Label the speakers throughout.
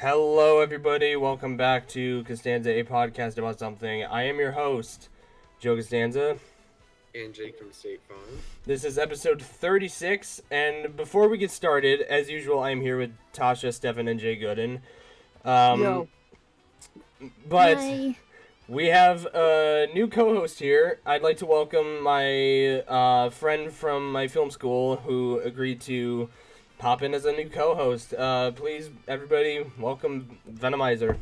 Speaker 1: Hello, everybody. Welcome back to Costanza, a podcast about something. I am your host, Joe Costanza.
Speaker 2: And Jake from State Farm.
Speaker 1: This is episode 36, and before we get started, as usual, I'm here with Tasha, Stefan, and Jay Gooden.
Speaker 3: Yo.
Speaker 1: But
Speaker 3: Hi.
Speaker 1: we have a new co-host here. I'd like to welcome my friend from my film school who agreed to pop in as a new co-host. Please, everybody, welcome Venomizer.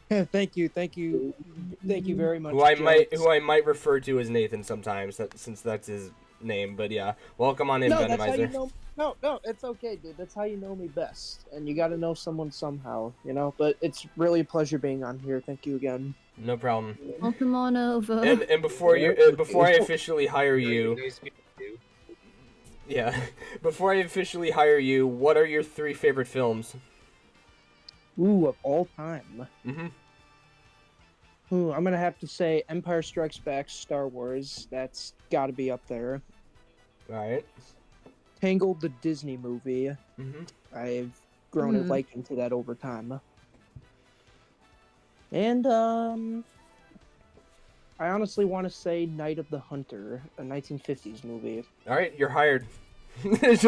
Speaker 3: Thank you very much.
Speaker 1: Who I might refer to as Nathan sometimes, since that's his name. But yeah, welcome on in,
Speaker 3: No, that's how you
Speaker 1: Venomizer.
Speaker 3: know. No, it's okay, dude. That's how you know me best, and you got to know someone somehow, you know. But it's really a pleasure being on here. Thank you again.
Speaker 1: No problem.
Speaker 4: Welcome on over.
Speaker 1: And before I officially hire you, yeah, before I officially hire you, what are your 3 favorite films?
Speaker 3: Ooh, of all time.
Speaker 1: Mm-hmm.
Speaker 3: Ooh, I'm gonna have to say Empire Strikes Back, Star Wars. That's got to be up there.
Speaker 1: All right.
Speaker 3: Tangled, the Disney movie.
Speaker 1: Mm-hmm.
Speaker 3: I've grown a liking to that over time. And I honestly want to say Night of the Hunter, a 1950s movie.
Speaker 1: All right, you're hired.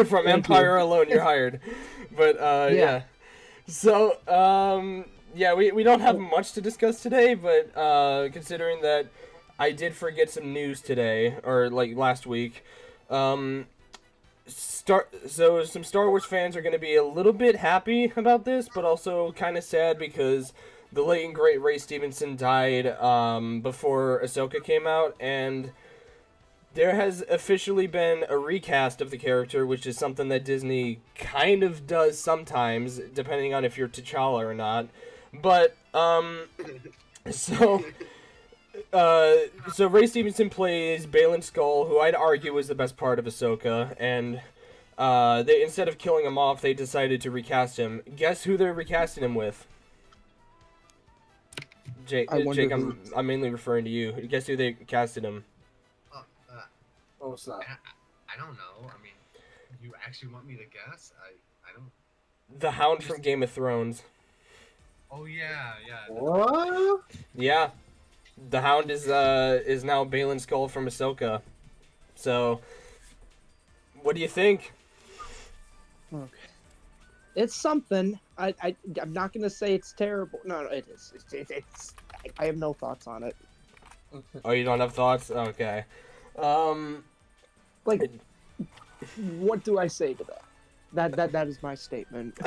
Speaker 1: From Empire alone, you're hired. But yeah. So yeah, we don't have much to discuss today, but considering that I did forget some news today, or like last week, so some Star Wars fans are going to be a little bit happy about this, but also kind of sad because the late and great Ray Stevenson died before Ahsoka came out, and there has officially been a recast of the character, which is something that Disney kind of does sometimes, depending on if you're T'Challa or not. But so Ray Stevenson plays Baylan Skoll, who I'd argue was the best part of Ahsoka, and they, instead of killing him off, they decided to recast him. Guess who they're recasting him with? Jake, I'm mainly referring to you. Guess who they casted him?
Speaker 2: What's that? I don't know. I mean, you actually want me to guess? I don't.
Speaker 1: The Hound from Game of Thrones.
Speaker 2: Oh yeah.
Speaker 5: What?
Speaker 1: Yeah, the Hound is now Baylan Skoll from Ahsoka. So, what do you think?
Speaker 3: Okay. It's something. I'm not gonna say it's terrible. No, it is. It's I have no thoughts on it.
Speaker 1: Oh, you don't have thoughts? Okay.
Speaker 3: Like, what do I say to that? That is my statement.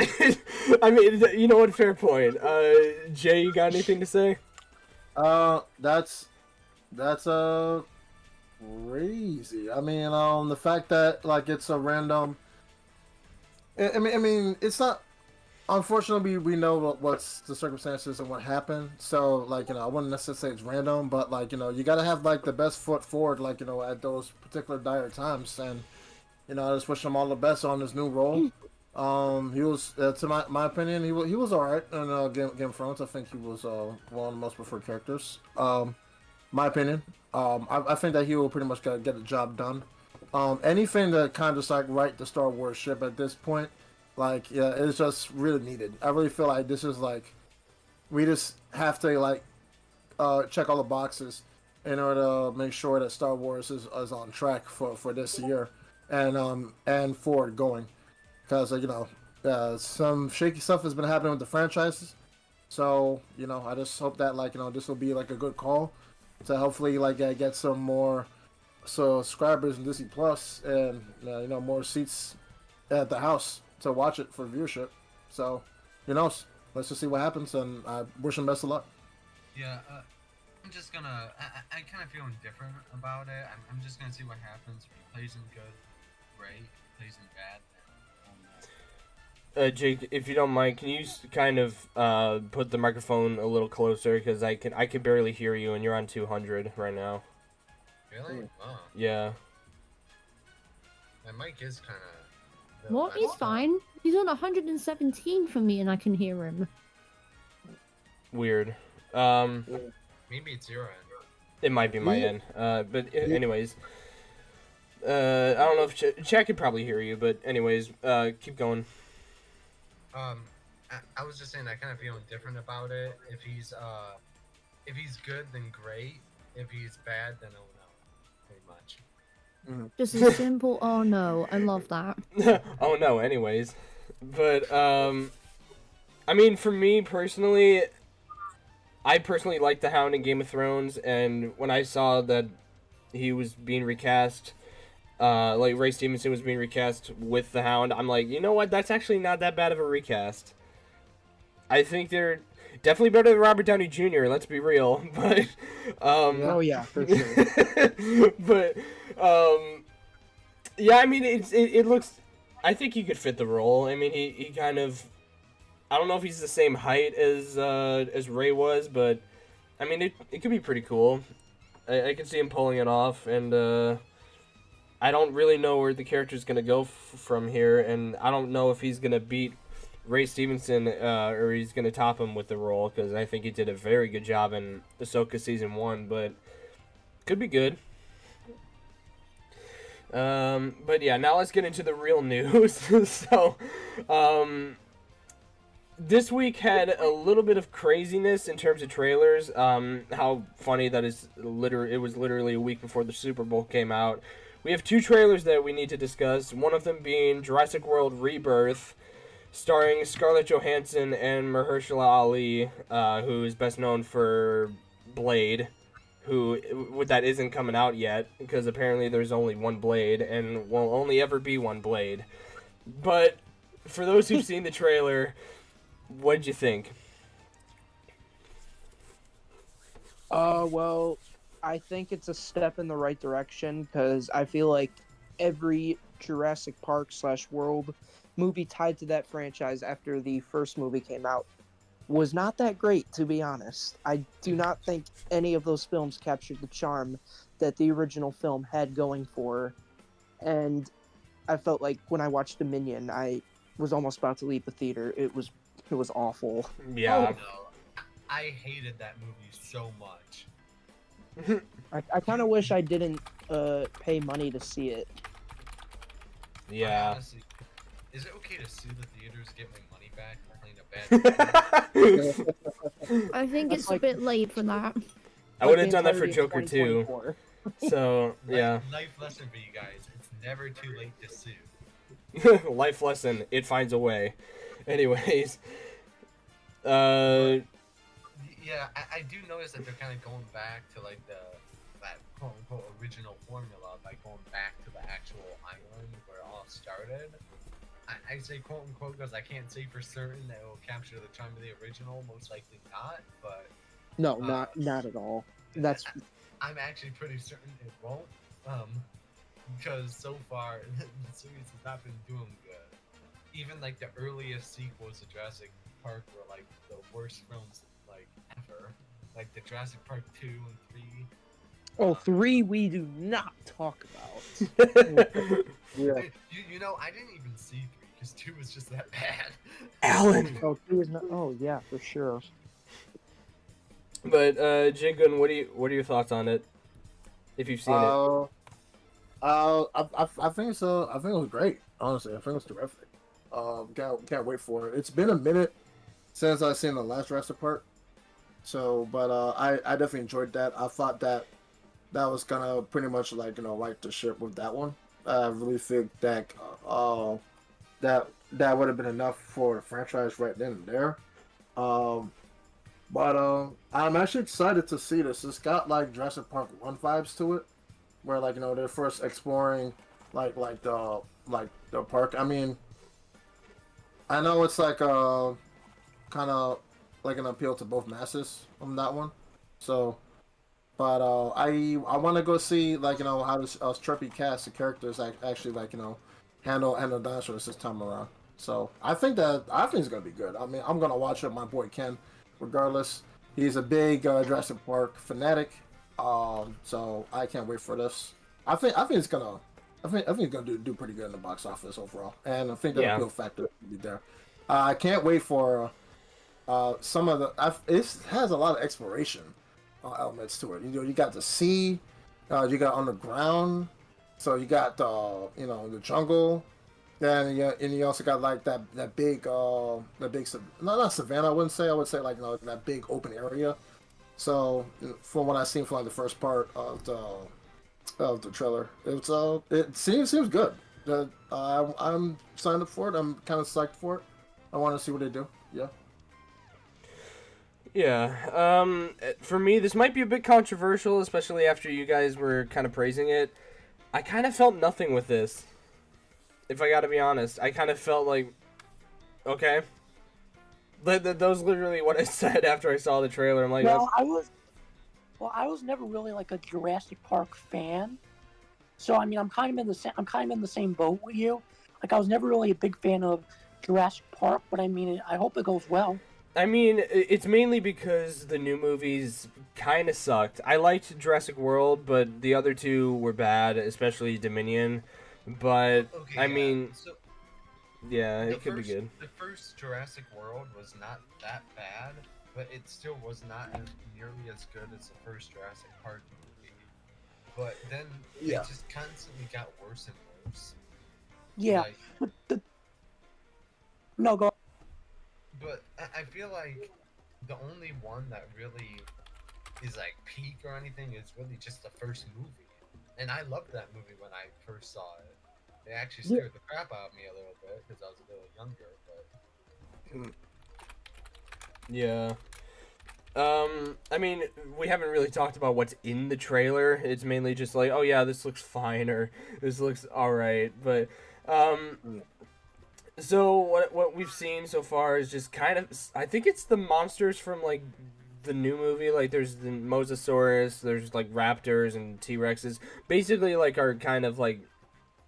Speaker 1: I mean, you know what? Fair point. Jay, you got anything to say?
Speaker 5: That's crazy. I mean, the fact that like it's a random. I mean, it's not. Unfortunately, we know what's the circumstances and what happened. So, like, I wouldn't necessarily say it's random, but like, you gotta have like the best foot forward, like, at those particular dire times. And I just wish him all the best on his new role. He was, to my opinion, he was all right in Game of Thrones. I think he was one of the most preferred characters. My opinion. I think that he will pretty much get the job done. Anything that kind of just like right the Star Wars ship at this point, like, yeah, it's just really needed. I really feel like this is like, we just have to like check all the boxes in order to make sure that Star Wars is on track for this year and forward going, because some shaky stuff has been happening with the franchises. So I just hope that like this will be like a good call to hopefully like get some more subscribers in Disney Plus and more seats at the house to watch it for viewership. So let's just see what happens, and I wish him best of luck.
Speaker 2: Yeah, I'm just gonna. I kind of feel indifferent about it. I'm just gonna see what happens. If he plays in good, great. If he plays in bad, then
Speaker 1: Jake, if you don't mind, can you kind of put the microphone a little closer, because I can barely hear you, and you're on 200 right now.
Speaker 2: Really? Oh.
Speaker 1: Yeah.
Speaker 2: My mic is kind of.
Speaker 4: What? He's fine. He's on 117 for me and I can hear him.
Speaker 1: Weird.
Speaker 2: Maybe it's your end.
Speaker 1: It might be my end. But anyways. I don't know if Chad could probably hear you, but anyways, keep going.
Speaker 2: I was just saying I kind of feel indifferent about it. If he's good, then great. If he's bad, then oh no, pretty much.
Speaker 4: Just a simple oh no. I love that.
Speaker 1: Oh no, anyways. But, I mean, for me personally, I personally like the Hound in Game of Thrones, and when I saw that he was being recast, like Ray Stevenson was being recast with the Hound, I'm like, you know what? That's actually not that bad of a recast. I think they're definitely better than Robert Downey Jr. Let's be real, but
Speaker 3: Oh yeah, for sure.
Speaker 1: but yeah, I mean, it looks. I think he could fit the role. I mean, he kind of. I don't know if he's the same height as Ray was, but I mean, it could be pretty cool. I can see him pulling it off, and I don't really know where the character's gonna go from here, and I don't know if he's gonna beat Ray Stevenson or he's gonna top him with the role, because I think he did a very good job in Ahsoka season 1, but could be good. But yeah, now let's get into the real news. So, this week had a little bit of craziness in terms of trailers. How funny that is! It was literally a week before the Super Bowl came out. We have 2 trailers that we need to discuss. One of them being Jurassic World Rebirth, starring Scarlett Johansson and Mahershala Ali, who is best known for Blade, that isn't coming out yet, because apparently there's only one Blade, and will only ever be one Blade. But for those who've seen the trailer, what did you think?
Speaker 3: Well, I think it's a step in the right direction, because I feel like every Jurassic Park / World movie tied to that franchise after the first movie came out was not that great, to be honest. I do not think any of those films captured the charm that the original film had going for, and I felt like when I watched Dominion, I was almost about to leave the theater. It was awful.
Speaker 1: Yeah.
Speaker 2: Oh, no. I hated that movie so much.
Speaker 3: I kind of wish I didn't pay money to see it.
Speaker 1: Yeah.
Speaker 2: Honestly, is it okay to sue the theaters, get my money back for playing a bad
Speaker 4: I think
Speaker 3: That's
Speaker 4: it's
Speaker 3: like-
Speaker 4: a bit late for that.
Speaker 1: I would have
Speaker 3: the
Speaker 1: done that for
Speaker 3: entirety of
Speaker 1: Joker too.
Speaker 3: 2024.
Speaker 1: So, yeah.
Speaker 2: Life lesson for you guys. It's never too late to sue.
Speaker 1: Life lesson, it finds a way. Anyways.
Speaker 2: Yeah, I do notice that they're kind of going back to like that quote unquote original formula by going back to the actual island where it all started. I say quote unquote because I can't say for certain that it will capture the charm of the original. Most likely not, but
Speaker 3: No, not at all. That's
Speaker 2: I'm actually pretty certain it won't. Because so far the series has not been doing good. Even like the earliest sequels to Jurassic Park were like the worst films like ever. Like the Jurassic Park 2 and 3.
Speaker 3: 3 we do not talk about. Yeah.
Speaker 2: You know, I didn't even see 3 because 2 was just that bad.
Speaker 1: Alan!
Speaker 3: Oh, 2 is not. Oh yeah, for sure.
Speaker 1: But, Jingun, what are your thoughts on it? If you've seen it.
Speaker 5: I think so. I think it was great. Honestly, I think it was terrific. Can't wait for it. It's been a minute since I've seen the last Jurassic Park. So, but I definitely enjoyed that. I thought that was gonna pretty much like right the ship with that one. I really think that that would have been enough for the franchise right then and there. But I'm actually excited to see this. It's got like Jurassic Park 1 vibes to it, where like they're first exploring like the park. I mean, I know it's like kind of like an appeal to both masses on that one. So, but I want to go see like how this trippy cast of characters actually like handle dinosaurs this time around. So I think it's gonna be good. I mean, I'm gonna watch it. My boy Ken, regardless, he's a big Jurassic Park fanatic. So I can't wait for this. I think it's gonna do pretty good in the box office overall, and I think the appeal factor will be there. I can't wait for some of the. It has a lot of exploration elements to it. You got the sea, you got underground, so you got the jungle. Then yeah, and you also got like not savannah. I wouldn't say. I would say like that big open area. So from what I've seen from like the first part of the trailer, it seems good. I'm signed up for it. I'm kind of psyched for it. I want to see what they do. Yeah.
Speaker 1: Yeah. For me, this might be a bit controversial, especially after you guys were kind of praising it. I kind of felt nothing with this. If I gotta be honest, I kind of felt like, okay. That was literally what I said after I saw the trailer. I'm like,
Speaker 6: Well, I was never really like a Jurassic Park fan, so I mean, I'm kind of in the same boat with you. Like, I was never really a big fan of Jurassic Park, but I mean, I hope it goes well.
Speaker 1: I mean, it's mainly because the new movies kind of sucked. I liked Jurassic World, but the other two were bad, especially Dominion. But,
Speaker 2: Okay,
Speaker 1: I
Speaker 2: yeah.
Speaker 1: mean,
Speaker 2: So,
Speaker 1: yeah,
Speaker 2: the
Speaker 1: it could be
Speaker 2: first-
Speaker 1: good.
Speaker 2: The first Jurassic World was not that bad, but it still was not nearly as good as the first Jurassic Park movie. But then
Speaker 5: Yeah.
Speaker 2: it just constantly got worse and worse.
Speaker 6: Yeah,
Speaker 2: Like,
Speaker 6: but no, go.
Speaker 2: but I feel like the only one that really is like peak or anything is really just the first movie. And I loved that movie when I first saw it. It actually scared the crap out of me a little bit because I was a little younger, but
Speaker 1: Yeah. I mean, we haven't really talked about what's in the trailer. It's mainly just like, oh yeah, this looks fine, or this looks alright. But, so what we've seen so far is just kind of, I think it's the monsters from, like, the new movie. Like, there's the Mosasaurus, there's, like, raptors and T-Rexes. Basically, like, are kind of, like,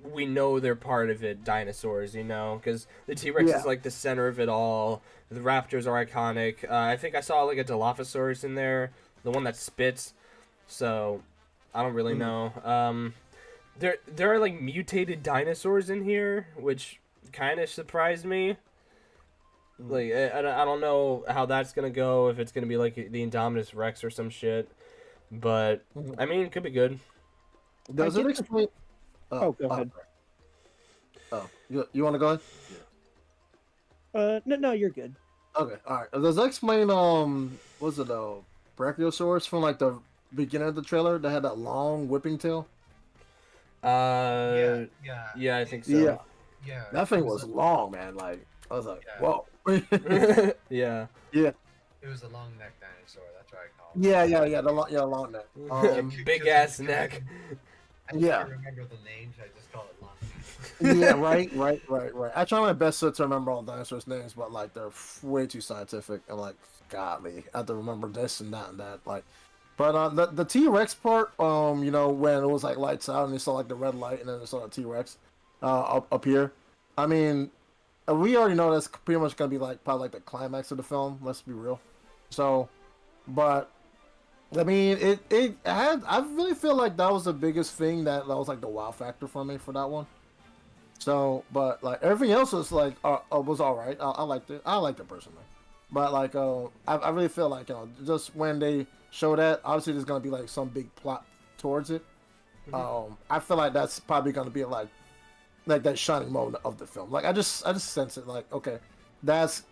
Speaker 1: we know they're part of it, dinosaurs, you know? Because the T-Rex
Speaker 5: Yeah.
Speaker 1: is, like, the center of it all. The raptors are iconic. I think I saw, like, a Dilophosaurus in there, the one that spits. So, I don't really know. There are, like, mutated dinosaurs in here, which kind of surprised me. Like, I don't know how that's gonna go, if it's gonna be like the Indominus Rex or some shit. But, I mean, it could be good.
Speaker 5: Does it explain?
Speaker 3: Oh, go ahead.
Speaker 5: Oh, you want to go ahead?
Speaker 3: No, you're good.
Speaker 5: Okay, all right. Does that explain was it Brachiosaurus from like the beginning of the trailer that had that long whipping tail?
Speaker 2: yeah,
Speaker 1: Yeah, I think so.
Speaker 5: Yeah.
Speaker 2: yeah.
Speaker 5: That thing
Speaker 2: it
Speaker 5: was
Speaker 2: a-
Speaker 5: long, man. Like I was like,
Speaker 2: Yeah.
Speaker 5: whoa.
Speaker 1: Yeah.
Speaker 2: It was a long neck dinosaur. That's what I call it.
Speaker 5: Yeah, the long neck.
Speaker 1: Big ass neck.
Speaker 2: I
Speaker 5: Yeah.
Speaker 2: can't remember the names. I just call it long neck.
Speaker 5: Yeah, right. I try my best to remember all dinosaurs' names, but like they're way too scientific. I'm like, golly, I have to remember this and that and that. Like, but the T-Rex part, you know, when it was like lights out and you saw like the red light and then you saw the T-Rex up here. I mean, we already know that's pretty much gonna be like probably like the climax of the film. Let's be real. So, but I mean, it had. I really feel like that was the biggest thing that was like the wow factor for me for that one. So, but like everything else was like was all right. I liked it. I liked it personally. But like I really feel like just when they show that, obviously there's gonna be like some big plot towards it. I feel like that's probably gonna be like that shining moment of the film. Like I just sense it. Like okay, that's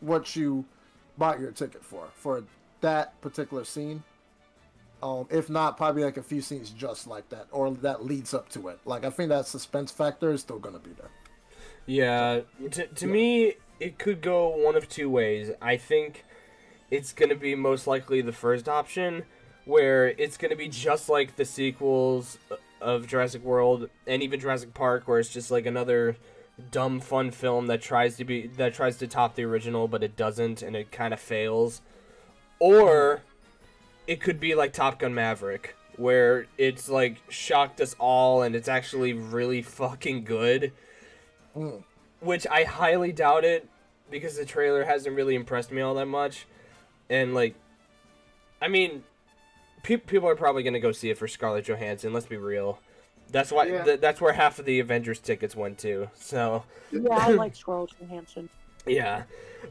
Speaker 5: what you bought your ticket for that particular scene. If not, probably like a few scenes just like that, or that leads up to it. Like I think that suspense factor is still gonna be there.
Speaker 1: Yeah, to me, it could go one of two ways. I think it's gonna be most likely the first option, where it's gonna be just like the sequels of Jurassic World and even Jurassic Park, where it's just like another dumb fun film that tries to top the original, but it doesn't, and it kind of fails. Or it could be like Top Gun Maverick, where it's like shocked us all and it's actually really fucking good. Which I highly doubt it, because the trailer hasn't really impressed me all that much. And like, I mean, people are probably gonna go see it for Scarlett Johansson. Let's be real. That's why.
Speaker 5: Yeah.
Speaker 1: That's where half of the Avengers tickets went to. So.
Speaker 6: Yeah, I like Scarlett Johansson.
Speaker 1: Yeah,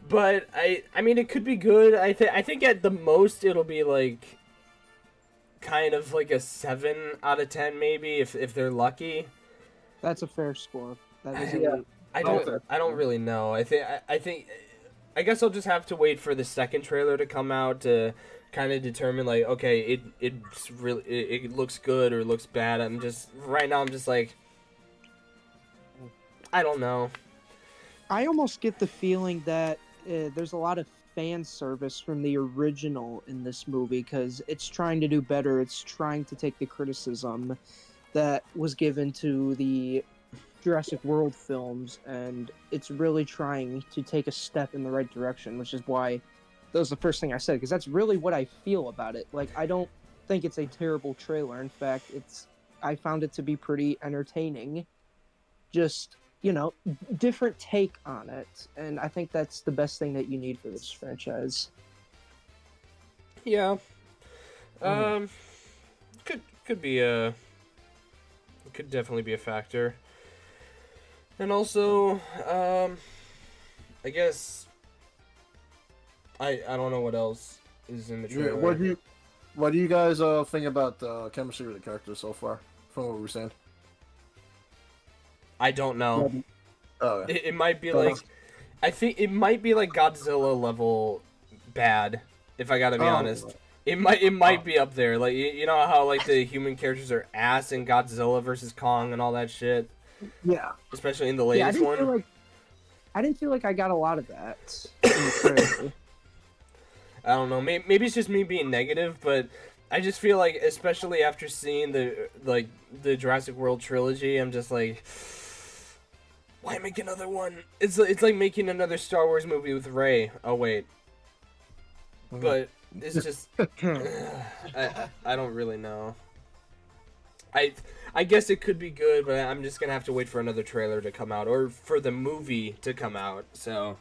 Speaker 1: but I mean, it could be good. I think at the most it'll be like kind of like a 7 out of 10 maybe if they're lucky.
Speaker 3: That's a fair score. That is
Speaker 5: Yeah.
Speaker 1: I don't really know. I guess I'll just have to wait for the second trailer to come out to kind of determine like, okay, it's really it looks good or looks bad. I'm just like, I don't know.
Speaker 3: I almost get the feeling that there's a lot of fan service from the original in this movie because it's trying to do better. It's trying to take the criticism that was given to the Jurassic World films, and it's really trying to take a step in the right direction, which is why that was the first thing I said, because that's really what I feel about it. Like, I don't think it's a terrible trailer. In fact, I found it to be pretty entertaining. Just, different take on it, and I think that's the best thing that you need for this franchise.
Speaker 1: Yeah. Could definitely be a factor. And also, I guess I don't know what else is in the trailer.
Speaker 5: What do you guys think about the chemistry with the characters so far from what we were saying?
Speaker 1: I don't know.
Speaker 5: Oh,
Speaker 1: It might be like, I think it might be like Godzilla level bad. If I gotta be honest, it might be up there. Like you know how like the human characters are ass in Godzilla versus Kong and all that shit.
Speaker 3: Yeah,
Speaker 1: Especially in the latest one.
Speaker 3: I didn't feel like I got a lot of that in the trailer.
Speaker 1: I don't know. Maybe it's just me being negative, but I just feel like, especially after seeing the Jurassic World trilogy, I'm just like, why make another one? It's like making another Star Wars movie with Rey. Oh wait, but it's just I don't really know. I guess it could be good, but I'm just gonna have to wait for another trailer to come out or for the movie to come out. So.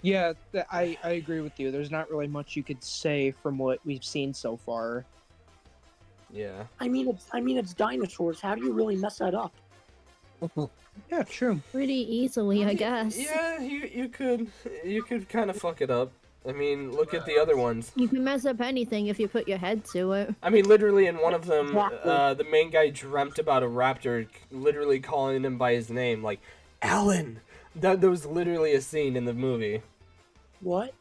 Speaker 3: Yeah, I agree with you. There's not really much you could say from what we've seen so far.
Speaker 1: Yeah.
Speaker 6: I mean, it's dinosaurs. How do you really mess that up?
Speaker 3: Yeah, true.
Speaker 4: Pretty easily, I guess.
Speaker 1: Yeah, you could kind of fuck it up. I mean, look at the other ones.
Speaker 4: You can mess up anything if you put your head to it.
Speaker 1: I mean, literally in one of them,
Speaker 6: Exactly.
Speaker 1: the main guy dreamt about a raptor, literally calling him by his name, like, Alan! That was literally a scene in the movie.
Speaker 6: What?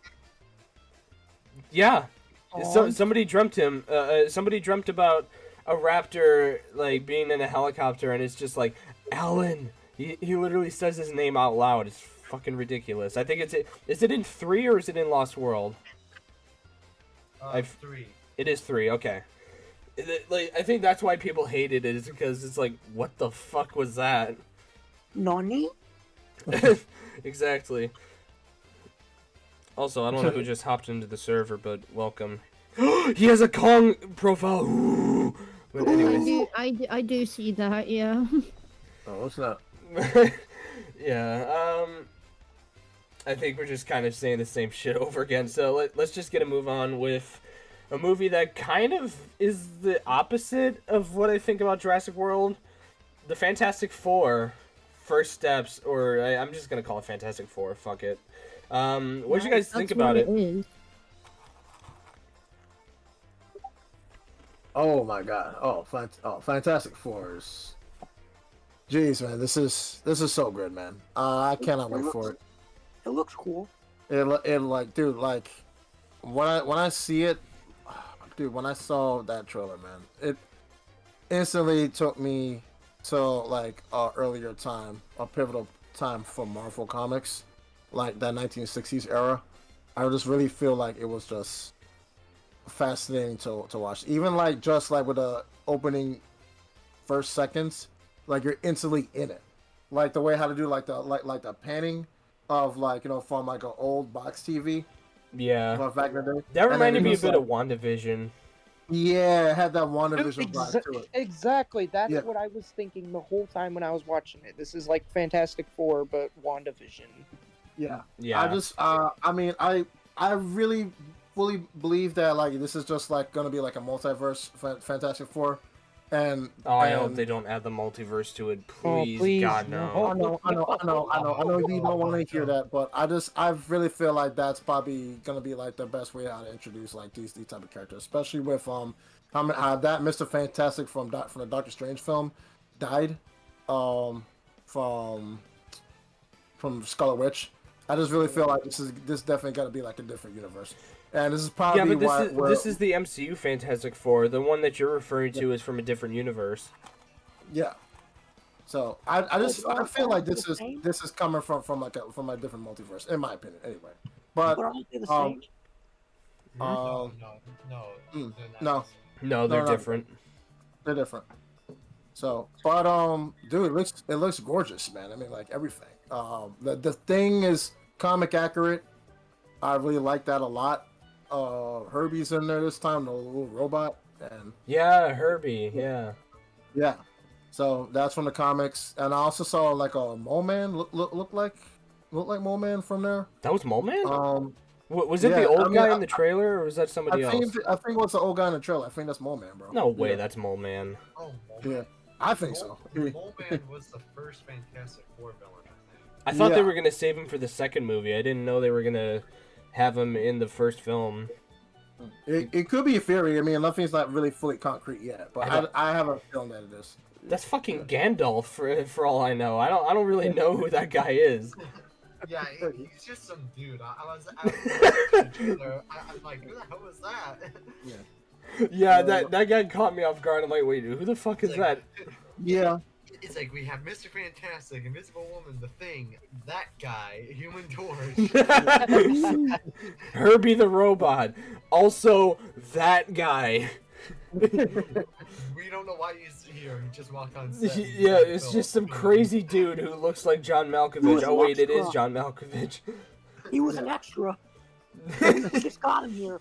Speaker 1: Yeah.
Speaker 6: Aw.
Speaker 1: Somebody dreamt about a raptor, like, being in a helicopter, and it's just like, Alan! He literally says his name out loud. It's fucking ridiculous. I think is it in 3 or is it in Lost World?
Speaker 2: 3.
Speaker 1: It is 3, okay. Like, I think that's why people hated it, is because it's like, what the fuck was that?
Speaker 6: Nani?
Speaker 1: Exactly. Also, I don't know who just hopped into the server, but welcome. He has a Kong profile! Ooh. But anyways.
Speaker 4: I do see that, yeah.
Speaker 5: Oh, what's that?
Speaker 1: Yeah, I think we're just kind of saying the same shit over again, so let's just get a move on with a movie that kind of is the opposite of what I think about Jurassic World. The Fantastic Four First Steps, or I'm just gonna call it Fantastic Four, fuck it. What did you guys think about it?
Speaker 4: Is.
Speaker 5: Oh my god! Fantastic Fours. Jeez, man, this is so good, man. I cannot wait for it.
Speaker 6: It looks cool.
Speaker 5: It like, dude, like when I see it, dude, when I saw that trailer, man, it instantly took me to like earlier time, a pivotal time for Marvel Comics, like that 1960s era. I just really feel like it was just fascinating to watch. Even like just like with the opening first seconds, like you're instantly in it. Like the way how to do like the panning of like, from like an old box TV.
Speaker 1: Yeah.
Speaker 5: Back in the day.
Speaker 1: That reminded me a
Speaker 5: just,
Speaker 1: bit of WandaVision.
Speaker 5: Yeah, it had that WandaVision vibe to it.
Speaker 3: Exactly. That's
Speaker 5: Yeah.
Speaker 3: what I was thinking the whole time when I was watching it. This is like Fantastic Four, but WandaVision.
Speaker 5: Yeah.
Speaker 1: Yeah.
Speaker 5: I just I mean I really fully believe that like this is just like gonna be like a multiverse Fantastic Four. And
Speaker 1: I hope they don't add the multiverse to it. Please,
Speaker 3: please,
Speaker 1: God,
Speaker 3: no.
Speaker 1: no.
Speaker 5: I know you don't want to hear that, but I really feel like that's probably gonna be like the best way how to introduce like these type of characters, especially with that Mr. Fantastic from the Doctor Strange film died, from Scarlet Witch. I just really feel like this definitely got to be like a different universe, and this is probably
Speaker 1: Yeah, but
Speaker 5: why
Speaker 1: this is the MCU Fantastic Four. The one that you're referring to is from a different universe.
Speaker 5: yeah. So I feel like this is coming from a different multiverse, in my opinion, anyway. But
Speaker 6: aren't they the same?
Speaker 2: No,
Speaker 5: no,
Speaker 1: No, they're different.
Speaker 5: they're different. So, but dude, it looks gorgeous, man. I mean, like everything. The thing is comic accurate. I really like that a lot. Herbie's in there this time, the little robot, and
Speaker 1: Yeah, Herbie. Yeah.
Speaker 5: yeah. So that's from the comics, and I also saw like a Mole Man look like Mole Man from there.
Speaker 1: That was Mole Man? Was it
Speaker 5: yeah,
Speaker 1: the old
Speaker 5: I mean,
Speaker 1: guy in the trailer, or was that somebody
Speaker 5: I
Speaker 1: else?
Speaker 5: think what's the old guy in the trailer? I think that's Mole Man, bro.
Speaker 1: No way,
Speaker 5: Yeah.
Speaker 1: that's Mole Man.
Speaker 2: Oh,
Speaker 5: Yeah, I think so.
Speaker 2: Mole Man was the first Fantastic Four villain, I think.
Speaker 1: I thought they
Speaker 5: Yeah.
Speaker 1: were gonna save him for the second movie. I didn't know they were gonna have him in the first film.
Speaker 5: It could be a theory. I mean, nothing's not really fully concrete yet, but
Speaker 1: I don't-
Speaker 5: I have a feeling that it is.
Speaker 1: That's fucking Gandalf for all I know. I don't really know who that guy is.
Speaker 2: Yeah, he's just some dude. I was the trailer. I'm like, who the hell was that?
Speaker 1: Yeah, that guy caught me off guard. I'm like, wait, who the fuck is
Speaker 2: It's
Speaker 1: that?
Speaker 2: like-
Speaker 5: Yeah.
Speaker 2: It's like we have Mr. Fantastic, Invisible Woman, The Thing, that guy, Human Torch.
Speaker 1: Herbie the robot. Also, that guy.
Speaker 2: We don't know why he's here. He just walked on set.
Speaker 1: Yeah, it's just some crazy dude who looks like John Malkovich. Oh wait, it is John Malkovich.
Speaker 6: He was an extra. We just got him here.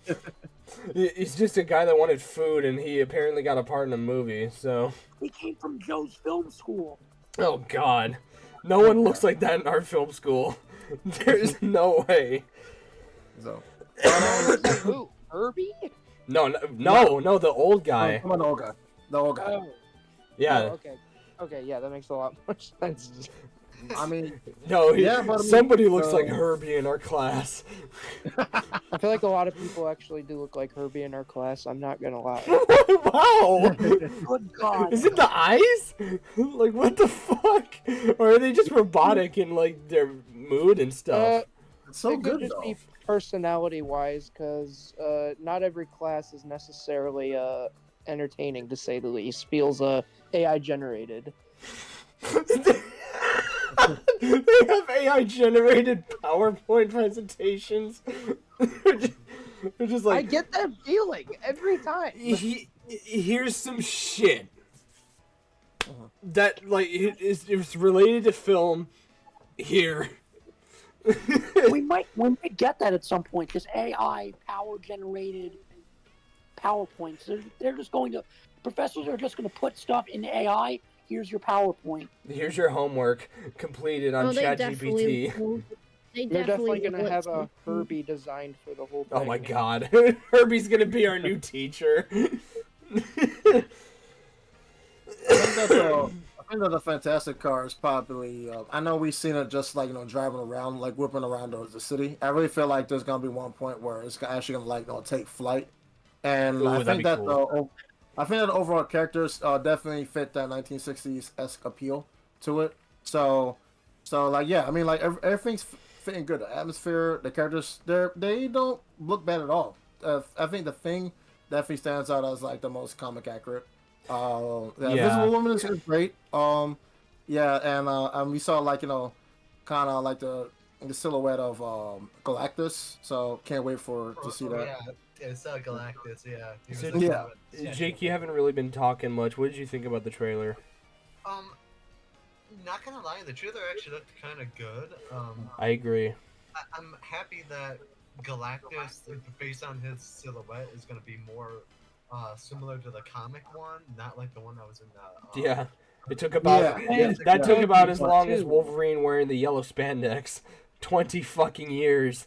Speaker 1: He's just a guy that wanted food, and he apparently got a part in a movie. So,
Speaker 6: He came from Joe's film school.
Speaker 1: oh god, no one looks like that in our film school. There's no way.
Speaker 5: So.
Speaker 3: Who? Herbie?
Speaker 1: No, the old guy.
Speaker 5: Come on, the old guy. The old guy.
Speaker 3: Oh.
Speaker 1: Yeah.
Speaker 3: Oh, okay. Okay, yeah, that makes a lot more sense.
Speaker 5: I mean,
Speaker 1: No,
Speaker 5: Yeah, but I mean,
Speaker 1: somebody looks
Speaker 5: so-
Speaker 1: like Herbie in our class.
Speaker 3: I feel like a lot of people actually do look like Herbie in our class. I'm not gonna lie.
Speaker 1: Wow.
Speaker 6: Good God.
Speaker 1: Is it the eyes? Like, what the fuck? Or are they just robotic in, like, their mood and stuff?
Speaker 5: it's so
Speaker 3: it could
Speaker 5: good
Speaker 3: just
Speaker 5: though.
Speaker 3: be personality-wise, because not every class is necessarily entertaining, to say the least. Feels AI generated.
Speaker 1: They have AI generated PowerPoint presentations. They're just
Speaker 3: I
Speaker 1: like,
Speaker 3: get that feeling every time.
Speaker 1: here's some shit that like it's related to film. Here.
Speaker 6: we might get that at some point. Because AI power generated PowerPoints. They're just going to professors are just going to put stuff in AI. Here's your PowerPoint.
Speaker 1: Here's your homework completed on
Speaker 4: they
Speaker 1: ChatGPT.
Speaker 4: definitely will.
Speaker 3: They're definitely
Speaker 4: will
Speaker 3: gonna have
Speaker 4: let
Speaker 3: a Herbie designed for the whole thing.
Speaker 1: Oh my god, Herbie's gonna be our new teacher.
Speaker 5: I think that the Fantastic car is probably. I know we've seen it just like driving around, like whipping around the city. I really feel like there's gonna be one point where it's actually gonna like take flight, and
Speaker 1: Ooh,
Speaker 5: I
Speaker 1: that'd
Speaker 5: think
Speaker 1: be
Speaker 5: that
Speaker 1: cool.
Speaker 5: I think that the overall characters definitely fit that 1960s-esque appeal to it. So like yeah, I mean like everything's fitting good. The atmosphere, the characters, they don't look bad at all. I think the Thing definitely stands out as like the most comic accurate. The Invisible Woman is great. Yeah, and we saw like kind of like the silhouette of Galactus. So can't wait to see that.
Speaker 2: Yeah, it's Galactus. Yeah. He was
Speaker 1: So,
Speaker 2: in
Speaker 5: yeah.
Speaker 2: the-
Speaker 1: Jake, you haven't really been talking much. What did you think about the trailer?
Speaker 2: Not gonna lie, the trailer actually looked kind of good.
Speaker 1: I agree.
Speaker 2: I'm happy that Galactus, based on his silhouette, is gonna be more similar to the comic one, not like the one that was in the.
Speaker 1: Yeah, it took about
Speaker 5: Yeah.
Speaker 1: that took about as long as
Speaker 3: Too.
Speaker 1: Wolverine wearing the yellow spandex. 20 fucking years.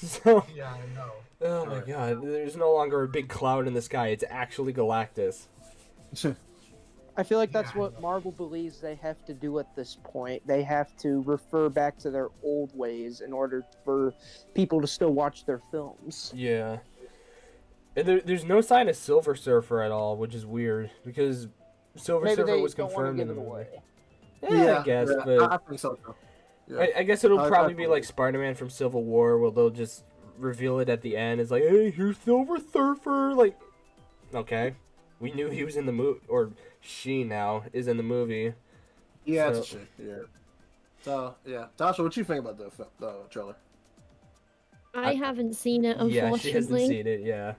Speaker 1: So,
Speaker 2: Yeah, I know.
Speaker 1: oh my god, there's no longer a big cloud in the sky. It's actually Galactus.
Speaker 3: I feel like that's
Speaker 2: Yeah, I
Speaker 3: what
Speaker 2: know.
Speaker 3: Marvel believes they have to do at this point. They have to refer back to their old ways in order for people to still watch their films.
Speaker 1: Yeah. And there's no sign of Silver Surfer at all, which is weird because Silver
Speaker 3: Maybe
Speaker 1: Surfer
Speaker 3: they
Speaker 1: was
Speaker 3: don't want to
Speaker 1: confirmed in
Speaker 3: give
Speaker 1: the
Speaker 3: it
Speaker 1: movie.
Speaker 3: away.
Speaker 1: Yeah, I guess, but
Speaker 5: I think so too. Yeah.
Speaker 1: I guess it'll probably be
Speaker 5: definitely.
Speaker 1: like Spider-Man from Civil War, where they'll just reveal it at the end. It's like, hey, here's Silver Surfer. Like, okay, we knew he was in the movie, or she now is in the movie.
Speaker 5: Yeah,
Speaker 1: So-
Speaker 5: it's a shit. Yeah. So yeah, Tasha, what you think about the trailer?
Speaker 4: I haven't seen it,
Speaker 1: Yeah, she hasn't
Speaker 4: unfortunately.
Speaker 1: seen it. Yeah,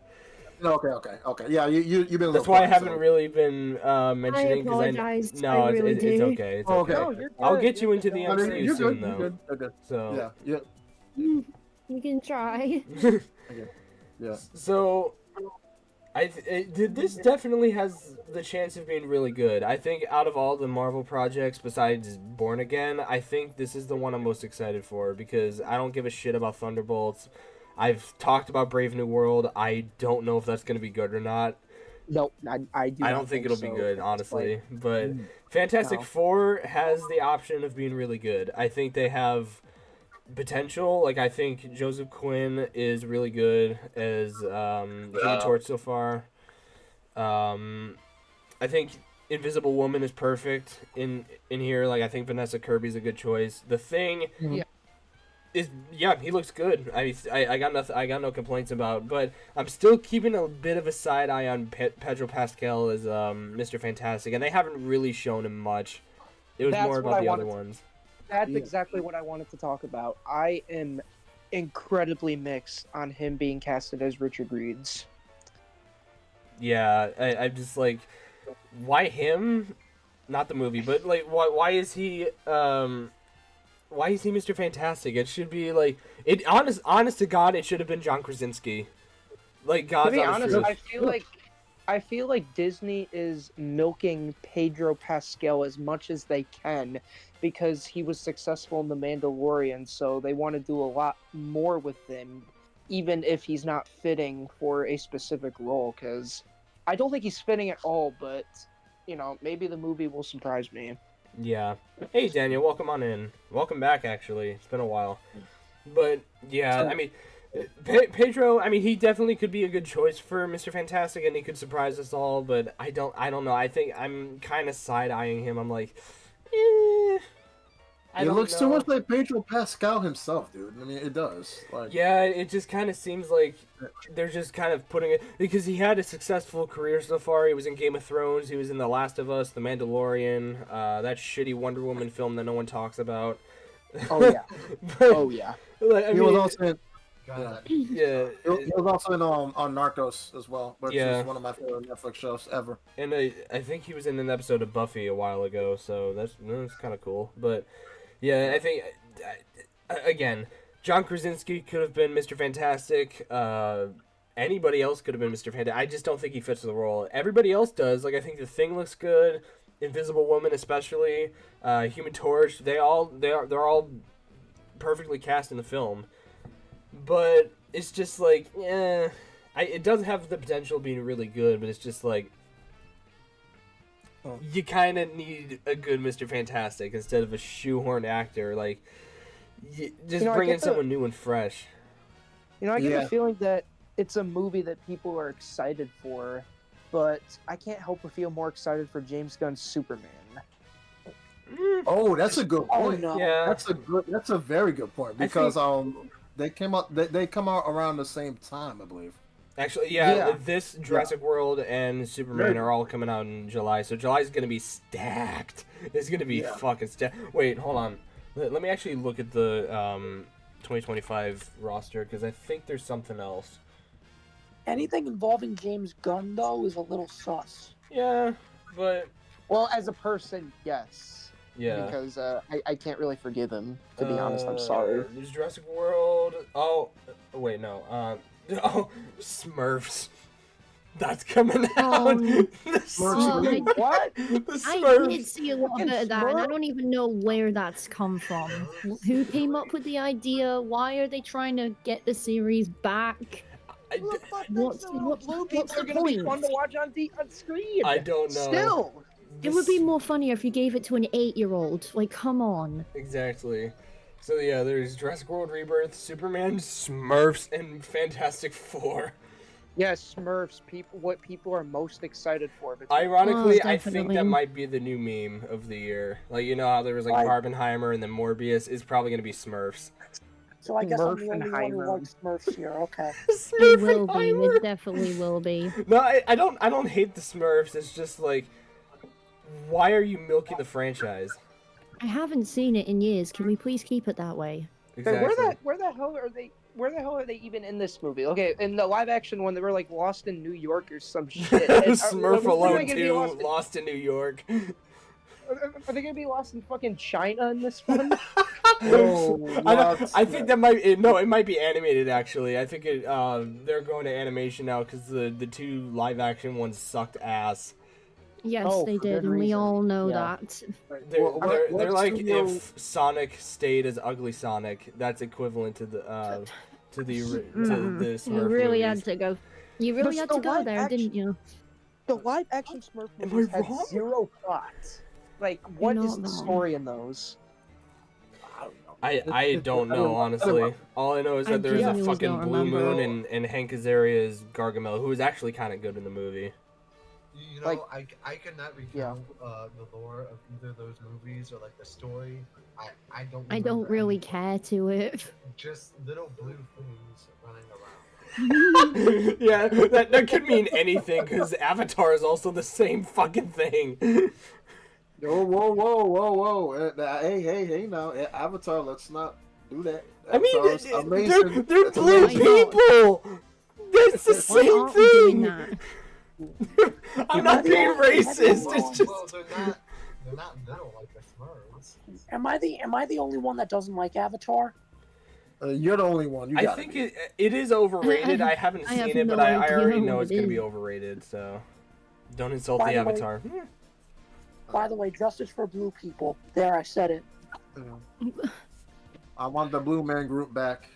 Speaker 5: No, okay. Yeah, you've been. A
Speaker 1: that's
Speaker 5: little
Speaker 1: why I
Speaker 5: quiet,
Speaker 1: haven't
Speaker 5: so-
Speaker 1: really been mentioning.
Speaker 4: apologize,
Speaker 1: No,
Speaker 4: I really
Speaker 1: it's
Speaker 4: do.
Speaker 1: okay. It's
Speaker 5: Oh,
Speaker 1: okay.
Speaker 5: okay.
Speaker 3: No, you're
Speaker 1: I'll
Speaker 3: good,
Speaker 1: get you
Speaker 3: you're
Speaker 1: into
Speaker 3: good.
Speaker 1: the
Speaker 5: I mean,
Speaker 1: MCU
Speaker 5: you're
Speaker 1: soon,
Speaker 5: good.
Speaker 1: though.
Speaker 5: You're good. Okay.
Speaker 1: So
Speaker 5: Yeah.
Speaker 4: You can try.
Speaker 5: Yeah.
Speaker 1: So, this definitely has the chance of being really good. I think out of all the Marvel projects besides Born Again, I think this is the one I'm most excited for because I don't give a shit about Thunderbolts. I've talked about Brave New World. I don't know if that's going to be good or not.
Speaker 3: Nope, I do.
Speaker 1: I
Speaker 3: not
Speaker 1: don't think it'll be
Speaker 3: so.
Speaker 1: good,
Speaker 3: It's
Speaker 1: honestly.
Speaker 3: like,
Speaker 1: But Fantastic
Speaker 3: no.
Speaker 1: Four has the option of being really good. I think they have potential. Like, I think Joseph Quinn is really good as Human Torch so far. I think Invisible Woman is perfect in here. Like, I think Vanessa Kirby's a good choice. The Thing
Speaker 3: Yeah.
Speaker 1: is, yeah, he looks good. I got nothing. I got no complaints about. But I'm still keeping a bit of a side eye on Pedro Pascal as Mr. Fantastic, and they haven't really shown him much. It was
Speaker 3: That's
Speaker 1: more
Speaker 3: what
Speaker 1: about
Speaker 3: I
Speaker 1: the other
Speaker 3: wanted to-
Speaker 1: ones.
Speaker 3: That's
Speaker 5: Yeah.
Speaker 3: exactly what I wanted to talk about. I am incredibly mixed on him being casted as Richard Reeds.
Speaker 1: Yeah, I'm just like, why him? Not the movie, but like, why is he Mr. Fantastic? It should be like honest to God, it should have been John Krasinski. Like,
Speaker 3: To
Speaker 1: God's
Speaker 3: be
Speaker 1: honest
Speaker 3: honest,
Speaker 1: truth.
Speaker 3: I feel like Disney is milking Pedro Pascal as much as they can because he was successful in The Mandalorian, so they want to do a lot more with him, even if he's not fitting for a specific role. Because I don't think he's fitting at all, but maybe the movie will surprise me.
Speaker 1: Yeah. Hey, Daniel, welcome on in. Welcome back, actually. It's been a while. But, yeah, I mean, Pedro, I mean, he definitely could be a good choice for Mr. Fantastic, and he could surprise us all, but I don't know. I think I'm kind of side-eyeing him. I'm like, I
Speaker 5: It
Speaker 1: don't
Speaker 5: looks
Speaker 1: know.
Speaker 5: too much like Pedro Pascal himself, dude. I mean, it does. Like,
Speaker 1: Yeah, it just kind of seems like they're just kind of putting it because he had a successful career so far. He was in Game of Thrones. He was in The Last of Us, The Mandalorian, that shitty Wonder Woman film that no one talks about.
Speaker 3: Oh yeah,
Speaker 1: But,
Speaker 3: oh yeah.
Speaker 1: like, I
Speaker 5: he
Speaker 1: mean,
Speaker 5: was also in,
Speaker 2: God.
Speaker 1: yeah,
Speaker 5: he was also in on Narcos as well, which
Speaker 1: Yeah.
Speaker 5: is one of my favorite Netflix shows ever.
Speaker 1: and I think he was in an episode of Buffy a while ago, so that's kind of cool. But yeah, I think again, John Krasinski could have been Mr. Fantastic. Anybody else could have been Mr. Fantastic. I just don't think he fits the role. Everybody else does. Like, I think The Thing looks good. Invisible Woman, especially. Human Torch. They're all perfectly cast in the film. But it's just like, it does have the potential of being really good, but it's just like, you kind of need a good Mr. Fantastic instead of a shoehorn actor. Like, just
Speaker 3: I
Speaker 1: bring
Speaker 3: get
Speaker 1: in
Speaker 3: the-
Speaker 1: someone new and fresh.
Speaker 3: I get
Speaker 5: Yeah.
Speaker 3: the feeling that it's a movie that people are excited for, but I can't help but feel more excited for James Gunn's Superman.
Speaker 5: Oh, that's a good
Speaker 6: Oh
Speaker 5: point.
Speaker 6: no.
Speaker 1: Yeah.
Speaker 5: That's a very good point
Speaker 1: I
Speaker 5: because
Speaker 1: think-
Speaker 5: they came out they come out around the same time, I believe.
Speaker 1: Actually, yeah,
Speaker 5: Yeah.
Speaker 1: this Jurassic World and Superman are all coming out in July, so July's gonna be stacked. It's gonna be
Speaker 5: Yeah.
Speaker 1: fucking stacked. Wait, hold on. Let me actually look at the 2025 roster because I think there's something else.
Speaker 6: Anything involving James Gunn though is a little sus.
Speaker 1: Yeah, but
Speaker 3: Well, as a person, yes.
Speaker 1: yeah.
Speaker 3: Because I can't really forgive him, to be honest. I'm sorry.
Speaker 1: There's Jurassic World. Oh, wait, no. Oh, Smurfs. That's coming out.
Speaker 4: Oh,
Speaker 1: The Smurfs.
Speaker 4: Oh,
Speaker 3: What?
Speaker 1: The
Speaker 4: I
Speaker 1: Smurfs.
Speaker 4: did see a little
Speaker 3: Fucking
Speaker 4: bit of that, and I
Speaker 3: Smurf.
Speaker 4: don't even know where that's come from. Who came up with the idea? Why are they trying to get the series back? What's the
Speaker 3: gonna be
Speaker 4: point?
Speaker 3: fun to watch on screen.
Speaker 1: I don't know.
Speaker 3: Still,
Speaker 4: It would be more funnier if you gave it to an 8-year-old. Like, come on.
Speaker 1: Exactly. So yeah, there's Jurassic World Rebirth, Superman, Smurfs, and Fantastic Four.
Speaker 3: Yeah, Smurfs. What people are most excited for.
Speaker 1: Ironically,
Speaker 4: Oh,
Speaker 1: I think that
Speaker 4: definitely.
Speaker 1: might be the new meme of the year. Like, you know how there was like
Speaker 6: Like-
Speaker 1: Barbenheimer and then Morbius is probably gonna be Smurfs.
Speaker 6: So I guess I'm the only one who
Speaker 3: Smurfenheimer.
Speaker 6: likes Smurfs here. Okay.
Speaker 4: It will be.
Speaker 1: Smurfenheimer.
Speaker 4: It definitely will be.
Speaker 1: No, I don't hate the Smurfs. It's just like, why are you milking the franchise?
Speaker 4: I haven't seen it in years. Can we please keep it that way?
Speaker 1: Exactly.
Speaker 3: Where the hell are they? Where the hell are they even in this movie? Okay, in the live action one, they were like lost in New York or some shit.
Speaker 1: Smurf
Speaker 3: when are
Speaker 1: Alone
Speaker 3: they gonna be
Speaker 1: 2,
Speaker 3: lost in-
Speaker 1: Lost in New York.
Speaker 3: Are they gonna be lost in fucking China in this one?
Speaker 1: I think that it might be animated actually. I think they're going to animation now because the 2 live action ones sucked ass.
Speaker 4: Yes,
Speaker 3: Oh,
Speaker 4: they
Speaker 3: for
Speaker 4: did,
Speaker 3: good
Speaker 4: and we
Speaker 3: reason.
Speaker 4: all know
Speaker 3: Yeah.
Speaker 4: that.
Speaker 1: They're like
Speaker 3: studio-
Speaker 1: if Sonic stayed as Ugly Sonic. That's equivalent to the Smurf
Speaker 4: You really
Speaker 1: movies.
Speaker 4: had to go. You really had
Speaker 3: the
Speaker 4: to go
Speaker 3: live
Speaker 4: there,
Speaker 3: action-
Speaker 4: didn't you?
Speaker 3: The live action Smurf
Speaker 1: Am
Speaker 3: movies
Speaker 1: I
Speaker 3: had
Speaker 1: wrong?
Speaker 3: 0 plot. Like, what
Speaker 4: You're
Speaker 3: is
Speaker 4: not
Speaker 3: the
Speaker 4: wrong.
Speaker 3: story in those?
Speaker 1: I don't know honestly. All I know is
Speaker 4: I
Speaker 1: that there's a
Speaker 4: genuinely
Speaker 1: fucking
Speaker 4: don't
Speaker 1: Blue
Speaker 4: remember.
Speaker 1: Moon and Hank Azaria is Gargamel, who is actually kind of good in the movie.
Speaker 2: You know,
Speaker 3: Like-
Speaker 2: I could not recount the lore of either of those movies or like the story. I don't.
Speaker 4: I don't
Speaker 2: remember
Speaker 4: really
Speaker 2: anything.
Speaker 4: care to it.
Speaker 2: Just little blue things running around.
Speaker 1: Yeah, that could mean anything because Avatar is also the same fucking thing.
Speaker 5: Whoa. Hey, now. Avatar, let's not do that.
Speaker 1: I mean,
Speaker 5: Avatar's amazing.
Speaker 1: they're
Speaker 5: It's
Speaker 1: blue
Speaker 5: amazing.
Speaker 1: people. That's the
Speaker 4: Why
Speaker 1: same
Speaker 4: aren't we doing
Speaker 1: thing.
Speaker 4: that?
Speaker 1: I'm not being racist.
Speaker 2: Well,
Speaker 1: It's just
Speaker 2: well, they're not little like the Smurfs.
Speaker 6: Am I the only one that doesn't like Avatar?
Speaker 5: You're the only one. You
Speaker 1: I
Speaker 5: got
Speaker 1: think
Speaker 5: it.
Speaker 1: it is overrated. I haven't
Speaker 4: I have
Speaker 1: seen it, but
Speaker 4: no
Speaker 1: I
Speaker 4: idea
Speaker 1: already
Speaker 4: what
Speaker 1: know it's
Speaker 4: it
Speaker 1: gonna be
Speaker 4: is.
Speaker 1: overrated. So don't insult
Speaker 6: By
Speaker 1: the
Speaker 6: the way-
Speaker 1: Avatar.
Speaker 6: By the way, justice for blue people. There, I said it.
Speaker 5: I want the Blue Man Group back.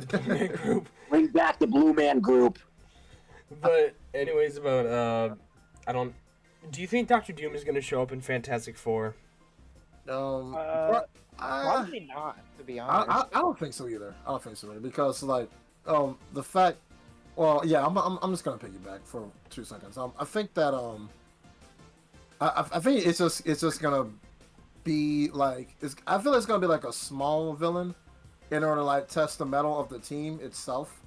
Speaker 1: Group.
Speaker 6: Bring back the Blue Man Group.
Speaker 1: But anyways, about I don't. Do you think Doctor Doom is gonna show up in Fantastic Four?
Speaker 3: Probably not, to be honest.
Speaker 5: I don't think so either. I don't think so either because like the fact. Well, yeah, I'm just gonna piggyback for 2 seconds. I think that I think it's just gonna be like I feel it's gonna be like a small villain in order to like test the mettle of the team itself,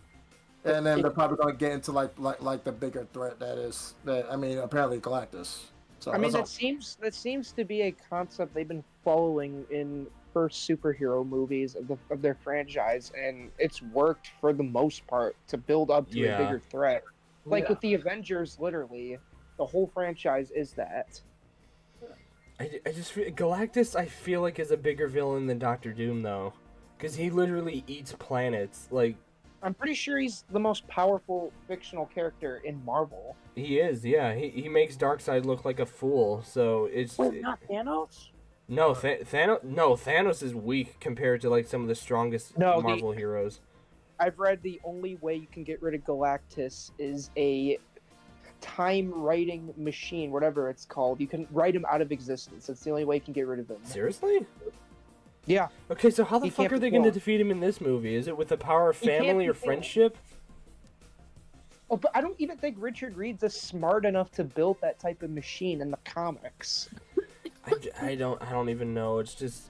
Speaker 5: and then they're probably gonna get into like the bigger threat that I mean apparently Galactus. So
Speaker 3: I mean,
Speaker 5: that's
Speaker 3: that seems to be a concept they've been following in first superhero movies of their franchise, and it's worked for the most part to build up to
Speaker 1: Yeah.
Speaker 3: a bigger threat. Like
Speaker 5: Yeah.
Speaker 3: with the Avengers, literally, the whole franchise is that.
Speaker 1: I just feel Galactus. I feel like is a bigger villain than Doctor Doom though, because he literally eats planets. Like
Speaker 3: I'm pretty sure he's the most powerful fictional character in Marvel.
Speaker 1: he is. Yeah, he makes Darkseid look like a fool. So it's
Speaker 6: Wait, not Thanos?
Speaker 1: no Thanos. No, Thanos is weak compared to like some of the strongest
Speaker 3: No,
Speaker 1: Marvel heroes.
Speaker 3: I've read the only way you can get rid of Galactus is a time writing machine, whatever it's called. You can write him out of existence. That's the only way you can get rid of him.
Speaker 1: Seriously?
Speaker 3: Yeah.
Speaker 1: Okay, so how the
Speaker 3: He
Speaker 1: fuck
Speaker 3: can't
Speaker 1: are they
Speaker 3: perform.
Speaker 1: going to defeat him in this movie? Is it with the power of
Speaker 3: He can't
Speaker 1: family or
Speaker 3: perform.
Speaker 1: friendship?
Speaker 3: Oh, but I don't even think Richard Reed's is smart enough to build that type of machine in the comics.
Speaker 1: I don't even know. It's just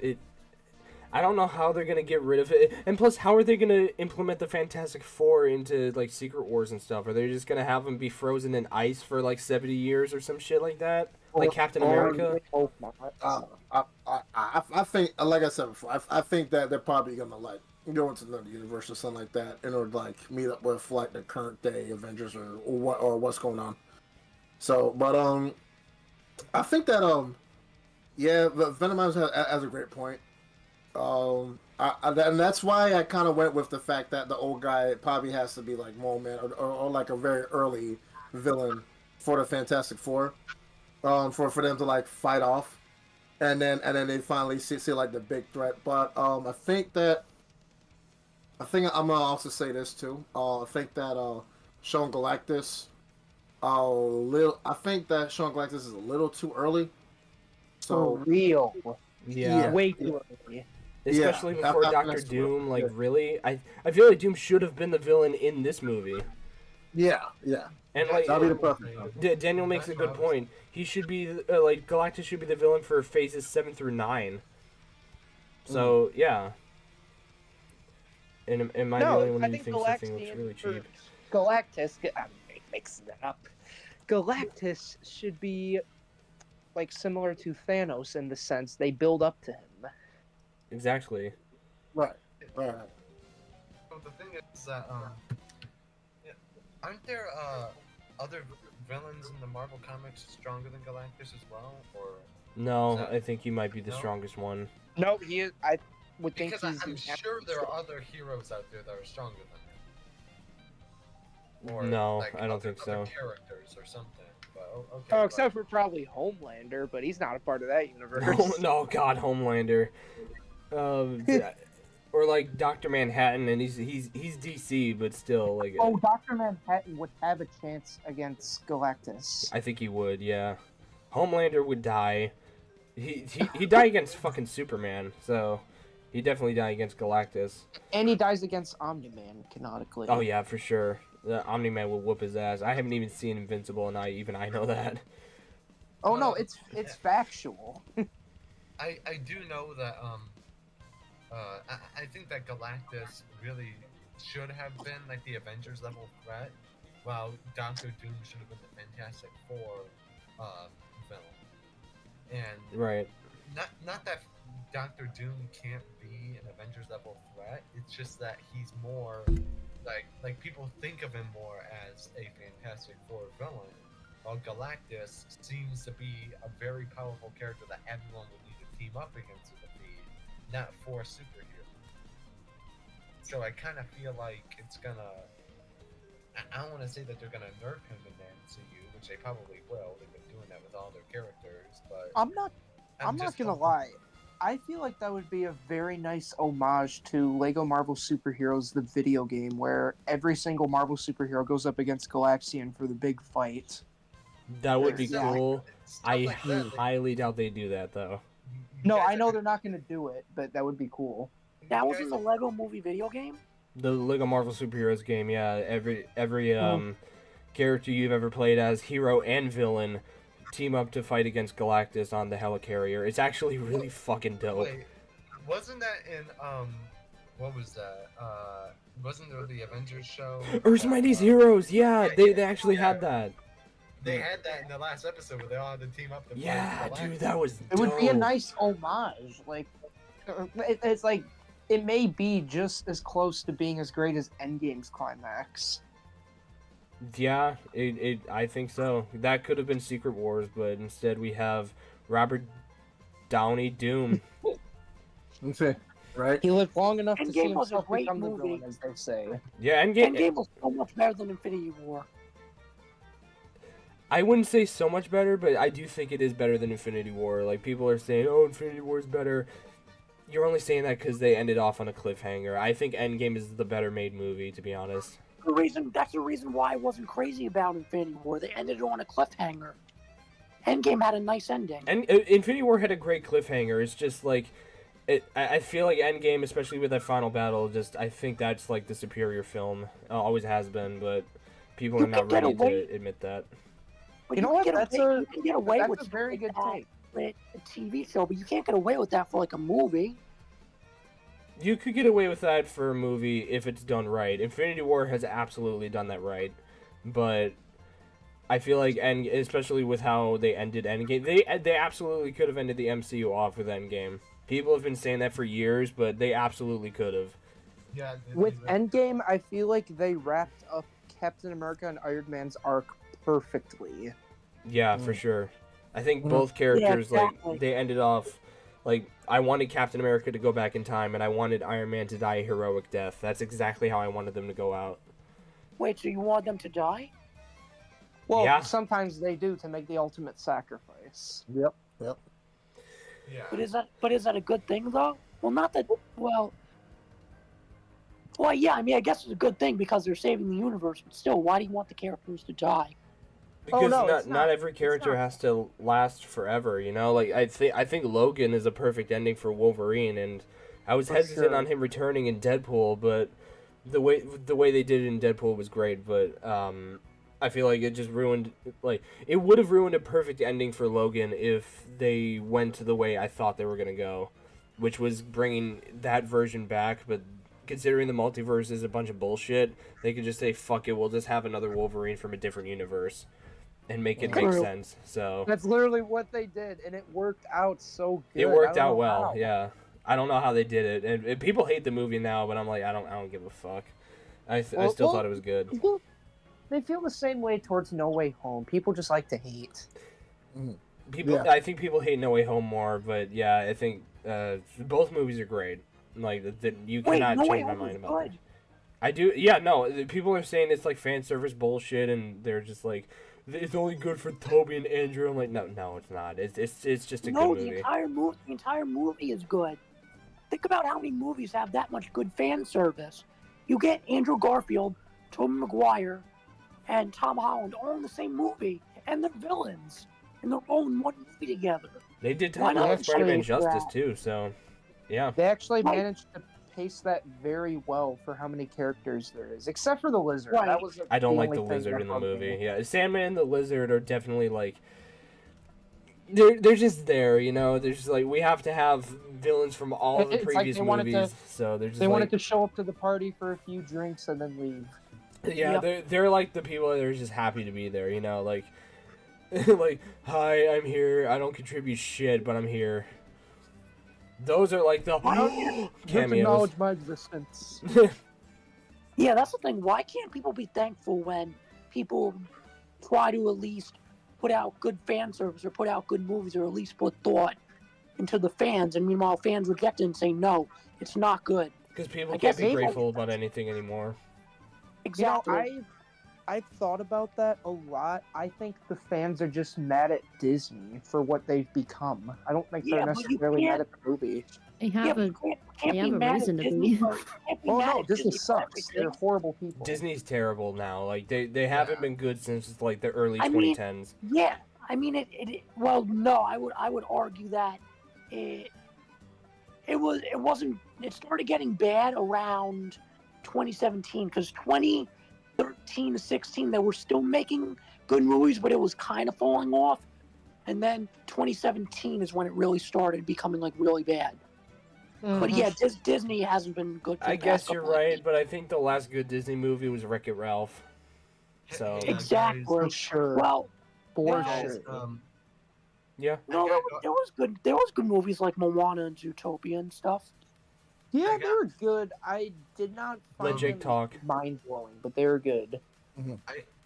Speaker 1: I don't know how they're gonna get rid of it. And plus, how are they gonna implement the Fantastic Four into like Secret Wars and stuff? Are they just gonna have them be frozen in ice for like 70 years or some shit like that? Like Captain America?
Speaker 3: Hope not.
Speaker 5: I think, like I said before, I think that they're probably gonna like go into another universe or something like that in order to like meet up with like the current day Avengers or what's going on. So, but I think that yeah, Venom has a great point. And that's why I kind of went with the fact that the old guy probably has to be like Moment or like a very early villain for the Fantastic Four, for them to like fight off, and then they finally see like the big threat. But I think I'm gonna also say this too. I think that showing Galactus, I think that showing Galactus is a little too early.
Speaker 3: For
Speaker 5: So
Speaker 3: real.
Speaker 1: Yeah.
Speaker 3: Way too early.
Speaker 1: Especially
Speaker 5: Yeah,
Speaker 1: before
Speaker 5: I-
Speaker 1: Doctor
Speaker 5: that's-
Speaker 1: Doom, like really? I feel like Doom should have been the villain in this movie.
Speaker 5: Yeah, yeah.
Speaker 1: And like
Speaker 5: That'll be the perfect time.
Speaker 1: Daniel makes a good point. He should be like Galactus should be the villain for phases 7 through 9. So yeah. And am I the only one who thinks the thing looks really cheap?
Speaker 3: Galactus, I'm mixing that up. Galactus should be like similar to Thanos in the sense they build up to him.
Speaker 1: Exactly.
Speaker 5: Right.
Speaker 2: So the thing is that aren't there other villains in the Marvel comics stronger than Galactus as well, or?
Speaker 1: No, I think he might be the strongest one.
Speaker 3: No, he is. I would think
Speaker 2: Because
Speaker 3: he's.
Speaker 2: I'm sure there are other heroes out there that are stronger than him. Or,
Speaker 1: No,
Speaker 2: like,
Speaker 1: I don't think so.
Speaker 2: Other characters or something. But, okay,
Speaker 3: Oh, except for probably Homelander, but he's not a part of that universe.
Speaker 1: No, God, Homelander. Or like Dr. Manhattan, and he's DC, but still like.
Speaker 3: Oh, Dr. Manhattan would have a chance against Galactus.
Speaker 1: I think he would, yeah. Homelander would die. He died against fucking Superman, so he definitely died against Galactus.
Speaker 3: And he dies against Omni-Man, canonically.
Speaker 1: Oh yeah, for sure. The Omni-Man will whoop his ass. I haven't even seen Invincible, and I know that.
Speaker 3: Oh no, it's factual.
Speaker 2: I do know that I think that Galactus really should have been like the Avengers level threat, while Doctor Doom should have been the Fantastic Four villain. And
Speaker 1: Right.
Speaker 2: Not that Doctor Doom can't be an Avengers level threat. It's just that he's more like people think of him more as a Fantastic Four villain, while Galactus seems to be a very powerful character that everyone would need to team up against to defeat, not for a superhero. So I kind of feel like it's gonna. I don't want to say that they're gonna nerf him in the MCU, which they probably will. They've been doing that with all their characters, but
Speaker 3: I'm not
Speaker 2: just
Speaker 3: gonna
Speaker 2: hoping-
Speaker 3: lie. I feel like that would be a very nice homage to Lego Marvel Superheroes, the video game, where every single Marvel superhero goes up against Galaxian for the big fight.
Speaker 1: That would be
Speaker 2: Exactly.
Speaker 1: cool.
Speaker 2: Stuff
Speaker 1: I
Speaker 2: like that, like,
Speaker 1: highly doubt they do that, though.
Speaker 2: you
Speaker 3: No,
Speaker 2: guys
Speaker 3: I know
Speaker 2: are-
Speaker 3: they're not gonna do it, but that would be cool.
Speaker 2: you
Speaker 6: That was
Speaker 2: guys
Speaker 6: in the
Speaker 2: are-
Speaker 6: Lego Movie video game.
Speaker 1: The Lego Marvel Superheroes game, yeah. Every character you've ever played as, hero and villain, team up to fight against Galactus on the helicarrier. It's actually really fucking dope.
Speaker 2: Wait, wasn't that in what was that? Wasn't there the Avengers show?
Speaker 1: Earth's Mightiest Heroes, yeah, they actually had that.
Speaker 2: They had that in the last episode where they all had to team up to fight
Speaker 1: Yeah,
Speaker 2: Galactus.
Speaker 1: dude, that was
Speaker 3: It would be a
Speaker 1: dope.
Speaker 3: nice homage. Like, it's like it may be just as close to being as great as Endgame's climax.
Speaker 1: Yeah, I think so. That could have been Secret Wars, but instead we have Robert Downey Doom.
Speaker 5: Let's see. Right?
Speaker 3: He lived long enough to see
Speaker 6: Endgame was a
Speaker 3: himself
Speaker 6: great
Speaker 3: become the
Speaker 6: movie.
Speaker 3: villain, as they say.
Speaker 1: Yeah, Endgame.
Speaker 6: Endgame was so much better than Infinity War.
Speaker 1: I wouldn't say so much better, but I do think it is better than Infinity War. Like, people are saying, oh, Infinity War is better. You're only saying that because they ended off on a cliffhanger. I think Endgame is the better made movie, to be honest.
Speaker 6: That's the reason why I wasn't crazy about Infinity War. They ended it on a cliffhanger. Endgame had a nice ending.
Speaker 1: And Infinity War had a great cliffhanger. It's just like, I feel like Endgame, especially with that final battle, I think that's like the superior film. Always has been, but people
Speaker 6: You
Speaker 1: are not
Speaker 6: can get
Speaker 1: ready
Speaker 6: away-
Speaker 1: to admit that.
Speaker 6: But
Speaker 3: You know
Speaker 6: can
Speaker 3: what?
Speaker 6: get
Speaker 3: That's
Speaker 6: away-
Speaker 3: a
Speaker 6: you can get away
Speaker 3: that's
Speaker 6: with
Speaker 3: a very good
Speaker 6: that
Speaker 3: take.
Speaker 6: with a TV show, but you can't get away with that for like a movie.
Speaker 1: You could get away with that for a movie if it's done right. Infinity War has absolutely done that right, but I feel like, and especially with how they ended Endgame, they absolutely could have ended the MCU off with Endgame. People have been saying that for years, but they absolutely could have.
Speaker 2: Yeah.
Speaker 3: With Endgame, I feel like they wrapped up Captain America and Iron Man's arc perfectly.
Speaker 1: Yeah, for sure. I think both characters,
Speaker 6: exactly.
Speaker 1: like, they ended off, like, I wanted Captain America to go back in time, and I wanted Iron Man to die a heroic death. That's exactly how I wanted them to go out.
Speaker 6: Wait, so you want them to die?
Speaker 3: Well,
Speaker 1: Yeah.
Speaker 3: sometimes they do to make the ultimate sacrifice.
Speaker 5: Yep.
Speaker 2: Yeah.
Speaker 6: But is that a good thing though? Well, not that. Well, yeah. I mean, I guess it's a good thing because they're saving the universe. But still, why do you want the characters to die?
Speaker 1: Because
Speaker 3: no,
Speaker 1: not
Speaker 3: it's not.
Speaker 1: every
Speaker 3: It's
Speaker 1: character
Speaker 3: not.
Speaker 1: has to last forever, you know? Like, I think Logan is a perfect ending for Wolverine, and I was
Speaker 3: For
Speaker 1: hesitant
Speaker 3: sure.
Speaker 1: on him returning in Deadpool, but the way they did it in Deadpool was great, but I feel like it just ruined, like, it would have ruined a perfect ending for Logan if they went the way I thought they were gonna go, which was bringing that version back. But considering the multiverse is a bunch of bullshit, they could just say, fuck it, we'll just have another Wolverine from a different universe and make it make
Speaker 6: True.
Speaker 1: sense. So
Speaker 3: That's literally what they did, and it worked out so good.
Speaker 1: it worked
Speaker 3: I don't
Speaker 1: out
Speaker 3: know
Speaker 1: well.
Speaker 3: how.
Speaker 1: Yeah, I don't know how they did it, and people hate the movie now, but I'm like, I don't give a fuck. I still thought it was good.
Speaker 3: They feel the same way towards No Way Home. People just like to hate.
Speaker 1: People,
Speaker 5: Yeah.
Speaker 1: I think people hate No Way Home more, but yeah, I think both movies are great. Like you
Speaker 6: Wait,
Speaker 1: cannot
Speaker 6: No Way
Speaker 1: change my
Speaker 6: Home
Speaker 1: mind
Speaker 6: is
Speaker 1: about
Speaker 6: good.
Speaker 1: that. I do. Yeah, no. People are saying it's like fan service bullshit, and they're just like, it's only good for Toby and Andrew. I'm like, no, it's not. It's just a
Speaker 6: No,
Speaker 1: good
Speaker 6: the
Speaker 1: movie.
Speaker 6: entire movie is good. Think about how many movies have that much good fan service. You get Andrew Garfield, Tobey Maguire, and Tom Holland all in the same movie, and they're villains, and they're all in one movie together.
Speaker 1: They did
Speaker 6: Why
Speaker 1: Tom
Speaker 6: not
Speaker 1: Spider-Man
Speaker 3: change
Speaker 1: Justice
Speaker 3: that?
Speaker 1: too, so yeah.
Speaker 3: They actually
Speaker 6: Right.
Speaker 3: managed to pace that very well for how many characters there is, except for the lizard.
Speaker 6: Right.
Speaker 3: That was
Speaker 1: I don't like
Speaker 3: only
Speaker 1: the
Speaker 3: thing
Speaker 1: lizard
Speaker 3: that
Speaker 1: in the
Speaker 3: bugged
Speaker 1: movie.
Speaker 3: me.
Speaker 1: Yeah, Sandman and the lizard are definitely like they're just there, you know. They're just like, we have to have villains from all of the
Speaker 3: It's like
Speaker 1: previous
Speaker 3: they wanted to-
Speaker 1: movies, so they're just
Speaker 3: They
Speaker 1: like,
Speaker 3: wanted to show up to the party for a few drinks and then leave.
Speaker 1: yeah,
Speaker 6: Yep.
Speaker 1: they're like the people that are just happy to be there, you know, like like, hi, I'm here. I don't contribute shit, but I'm here. Those are like the
Speaker 3: Just
Speaker 1: cameos.
Speaker 3: acknowledge my existence.
Speaker 6: Yeah, that's the thing. Why can't people be thankful when people try to at least put out good fan service or put out good movies or at least put thought into the fans, and meanwhile fans reject it and say, no, it's not good.
Speaker 1: Because people
Speaker 6: I
Speaker 1: can't
Speaker 6: guess
Speaker 1: be
Speaker 6: maybe-
Speaker 1: grateful about anything anymore.
Speaker 6: Exactly.
Speaker 3: You know, I've thought about that a lot. I think the fans are just mad at Disney for what they've become. I don't think
Speaker 6: Yeah,
Speaker 3: they're
Speaker 6: but you
Speaker 3: necessarily mad
Speaker 6: can't-
Speaker 3: at the movie.
Speaker 4: They
Speaker 6: yeah,
Speaker 4: have
Speaker 6: but
Speaker 4: a
Speaker 6: you can't
Speaker 4: they
Speaker 6: be
Speaker 4: have a
Speaker 6: mad
Speaker 4: reason
Speaker 6: at
Speaker 4: to
Speaker 6: Disney
Speaker 4: be.
Speaker 6: for- you can't be
Speaker 3: Oh
Speaker 6: mad
Speaker 3: no,
Speaker 6: at
Speaker 3: Disney
Speaker 6: for
Speaker 3: sucks. They're
Speaker 6: everything.
Speaker 3: horrible people.
Speaker 1: Disney's terrible now. Like they haven't been good since like the early
Speaker 6: I mean-
Speaker 1: 2010s.
Speaker 6: Yeah, I mean well, no, I would argue that it started getting bad around 2017 because 2013 to 16 they were still making good movies, but it was kind of falling off, and then 2017 is when it really started becoming like really bad. But yeah, Disney hasn't been good. For
Speaker 1: I
Speaker 6: the
Speaker 1: guess
Speaker 6: past
Speaker 1: you're
Speaker 6: couple of
Speaker 1: right,
Speaker 6: years.
Speaker 1: but I think the last good Disney movie was Wreck-It Ralph. So
Speaker 6: Exactly.
Speaker 3: For sure.
Speaker 6: Well,
Speaker 3: For
Speaker 2: Guys,
Speaker 3: sure.
Speaker 1: yeah,
Speaker 6: no, there was good. There was good movies like Moana and Zootopia and stuff.
Speaker 3: Yeah, they were good. I did not
Speaker 1: Let
Speaker 3: find
Speaker 1: Jake
Speaker 3: them
Speaker 1: talk.
Speaker 3: mind-blowing, but they were good.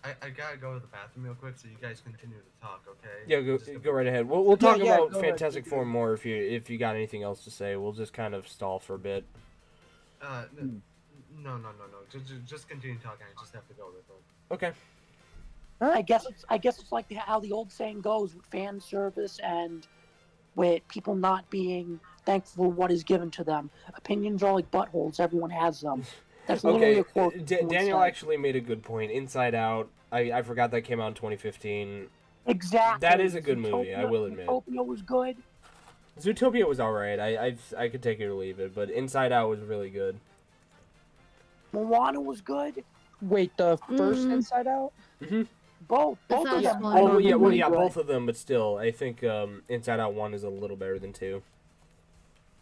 Speaker 2: I gotta go to the bathroom real quick, so you guys continue to talk, okay?
Speaker 1: Yeah,
Speaker 2: Just
Speaker 1: go right ahead. We'll talk
Speaker 3: yeah,
Speaker 1: about
Speaker 3: go ahead.
Speaker 1: Fantastic Four more if you got anything else to say. We'll just kind of stall for a bit.
Speaker 2: No. Just continue talking. I just have to go real quick.
Speaker 1: Okay.
Speaker 6: I guess it's like how the old saying goes with fan service and with people not being thankful for what is given to them. Opinions are like buttholes. Everyone has them. That's literally
Speaker 1: Okay.
Speaker 6: a quote. someone
Speaker 1: Daniel
Speaker 6: said.
Speaker 1: actually made a good point. Inside Out. I forgot that came out in 2015.
Speaker 6: Exactly.
Speaker 1: That is a good movie, I will admit.
Speaker 6: Zootopia was good.
Speaker 1: Zootopia was alright. I could take it or leave it, but Inside Out was really good.
Speaker 6: Moana was good.
Speaker 3: Wait, the first
Speaker 4: Mm.
Speaker 3: Inside Out?
Speaker 6: Both
Speaker 4: The
Speaker 6: of
Speaker 4: first
Speaker 6: them.
Speaker 4: one.
Speaker 1: Oh yeah,
Speaker 3: really good.
Speaker 1: both of them, but still, I think Inside Out 1 is a little better than 2.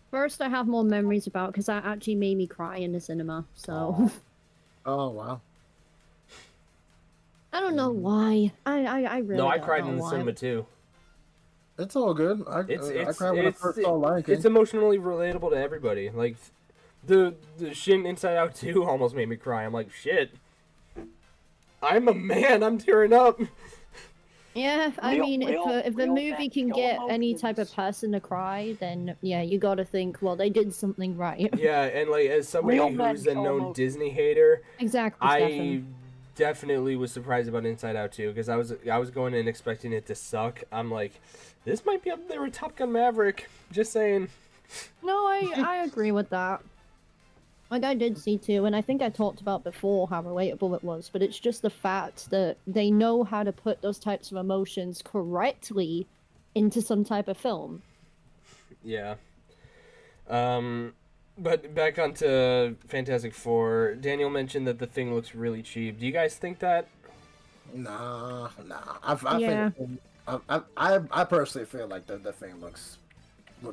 Speaker 4: First, I have more memories about because that actually made me cry in the cinema. So
Speaker 5: Oh wow.
Speaker 4: I don't know why. I really
Speaker 1: No, I
Speaker 4: don't
Speaker 1: cried
Speaker 4: know
Speaker 1: in the
Speaker 4: why.
Speaker 1: cinema too.
Speaker 5: It's all good. I cried when I first saw Lion King.
Speaker 1: It's emotionally relatable to everybody. Like the shit in Inside Out 2 almost made me cry. I'm like, shit. I'm a man. I'm tearing up.
Speaker 4: Yeah, I
Speaker 6: Real-
Speaker 4: mean,
Speaker 6: real-
Speaker 4: if the
Speaker 6: real
Speaker 4: movie
Speaker 6: men
Speaker 4: can
Speaker 6: show
Speaker 4: get any type of
Speaker 6: emotions.
Speaker 4: person to cry, then yeah, you got to think, well, they did something right.
Speaker 1: Yeah, and like as somebody
Speaker 6: Real men
Speaker 1: who's a
Speaker 6: show
Speaker 1: known
Speaker 6: emotion.
Speaker 1: Disney hater,
Speaker 4: Exactly,
Speaker 1: I
Speaker 4: Stefan.
Speaker 1: definitely was surprised about Inside Out 2 because I was going in expecting it to suck. I'm like, this might be up there with Top Gun Maverick. Just saying.
Speaker 4: No, I agree with that. Like I did see too, and I think I talked about before how relatable it was, but it's just the fact that they know how to put those types of emotions correctly into some type of film.
Speaker 1: Yeah. But back onto Fantastic Four. Daniel mentioned that the thing looks really cheap. Do you guys think that?
Speaker 5: Nah. I
Speaker 4: Yeah.
Speaker 5: think I personally feel like the thing looks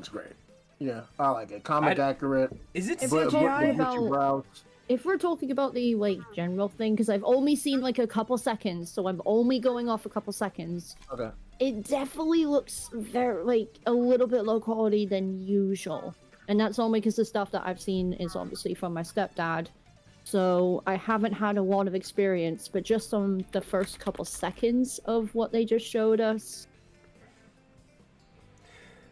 Speaker 5: great. Yeah, I like it. Comic accurate.
Speaker 1: Is it?
Speaker 4: If we're talking about
Speaker 5: brows.
Speaker 4: if we're talking about the like general thing, because I've only seen like a couple seconds, so I'm only going off a couple seconds.
Speaker 5: Okay.
Speaker 4: It definitely looks very like a little bit low quality than usual, and that's only because the stuff that I've seen is obviously from my stepdad. So I haven't had a lot of experience, but just on the first couple seconds of what they just showed us,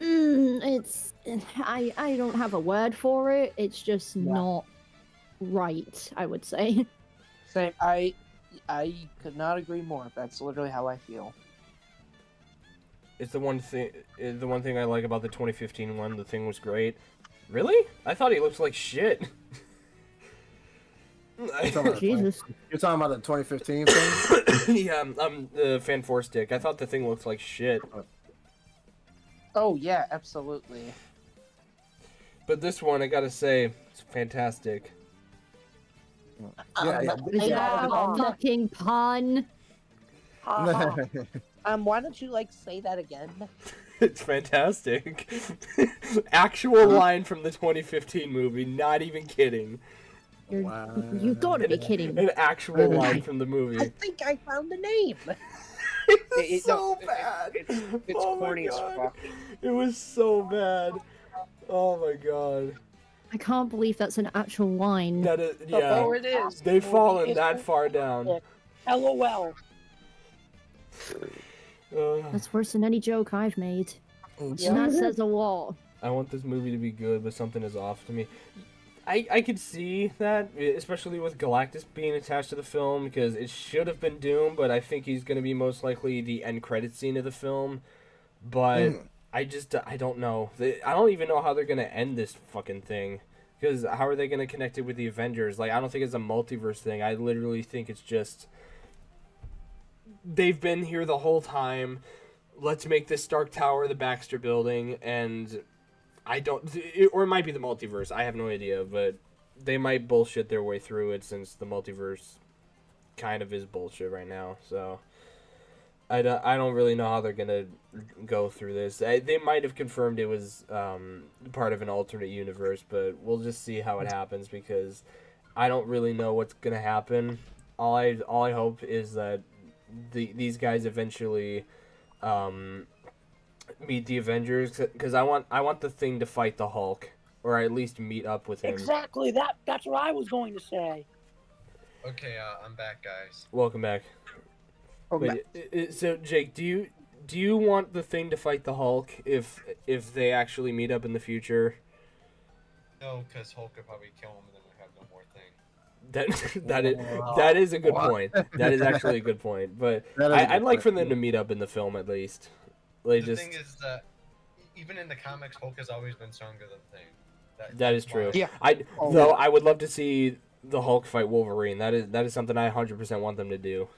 Speaker 4: it's I don't have a word for it. It's just not right, I would say.
Speaker 3: Same. I could not agree more. That's literally how I feel.
Speaker 1: It's the one thing I like about the 2015 one. The thing was great. Really? I thought he looked like shit.
Speaker 4: Jesus.
Speaker 5: You're talking about the 2015 thing?
Speaker 1: Yeah, the Fan 4 stick. I thought the thing looked like shit.
Speaker 3: Oh yeah, absolutely.
Speaker 1: But this one, I gotta say, it's fantastic.
Speaker 5: Yeah.
Speaker 4: Is that a fucking pun?
Speaker 3: Why don't you say that again?
Speaker 1: It's fantastic. Actual line from the 2015 movie, not even kidding.
Speaker 4: You gotta be kidding.
Speaker 1: An actual line from the movie.
Speaker 3: I think I found the name.
Speaker 1: It's so bad.
Speaker 3: It's
Speaker 1: Oh my
Speaker 3: corny as
Speaker 1: God.
Speaker 3: fuck.
Speaker 1: It was so bad. Oh my god.
Speaker 4: I can't believe that's an actual line.
Speaker 1: That is, yeah.
Speaker 6: Oh, it is.
Speaker 1: They've fallen that far down.
Speaker 6: LOL.
Speaker 4: That's worse than any joke I've made.
Speaker 3: Yeah.
Speaker 4: And that says a lot.
Speaker 1: I want this movie to be good, but something is off to me. I could see that, especially with Galactus being attached to the film, because it should have been Doom, but I think he's going to be most likely the end credit scene of the film. But I don't know. I don't even know how they're going to end this fucking thing. Because how are they going to connect it with the Avengers? Like, I don't think it's a multiverse thing. I literally think it's just... They've been here the whole time. Let's make this Stark Tower the Baxter Building, and... or it might be the multiverse. I have no idea, but they might bullshit their way through it since the multiverse kind of is bullshit right now. So I don't really know how they're gonna go through this. They might have confirmed it was part of an alternate universe, but we'll just see how it happens because I don't really know what's gonna happen. All I hope is that these guys eventually. Meet the Avengers because I want the Thing to fight the Hulk or at least meet up with him.
Speaker 6: Exactly. That's what I was going to say.
Speaker 2: Okay, I'm back, guys.
Speaker 1: Welcome back.
Speaker 3: Okay.
Speaker 1: Wait, so Jake, do you want the Thing to fight the Hulk if they actually meet up in the future?
Speaker 2: No, because Hulk could probably kill him and then we have no more Thing.
Speaker 1: That is a good point. That is actually a good point. But I'd like for them to meet up in the film at least.
Speaker 2: The thing is that even in the comics, Hulk has always been stronger than Thing.
Speaker 1: That is true.
Speaker 3: Yeah.
Speaker 1: Though I would love to see the Hulk fight Wolverine. That is something I 100% want them to do.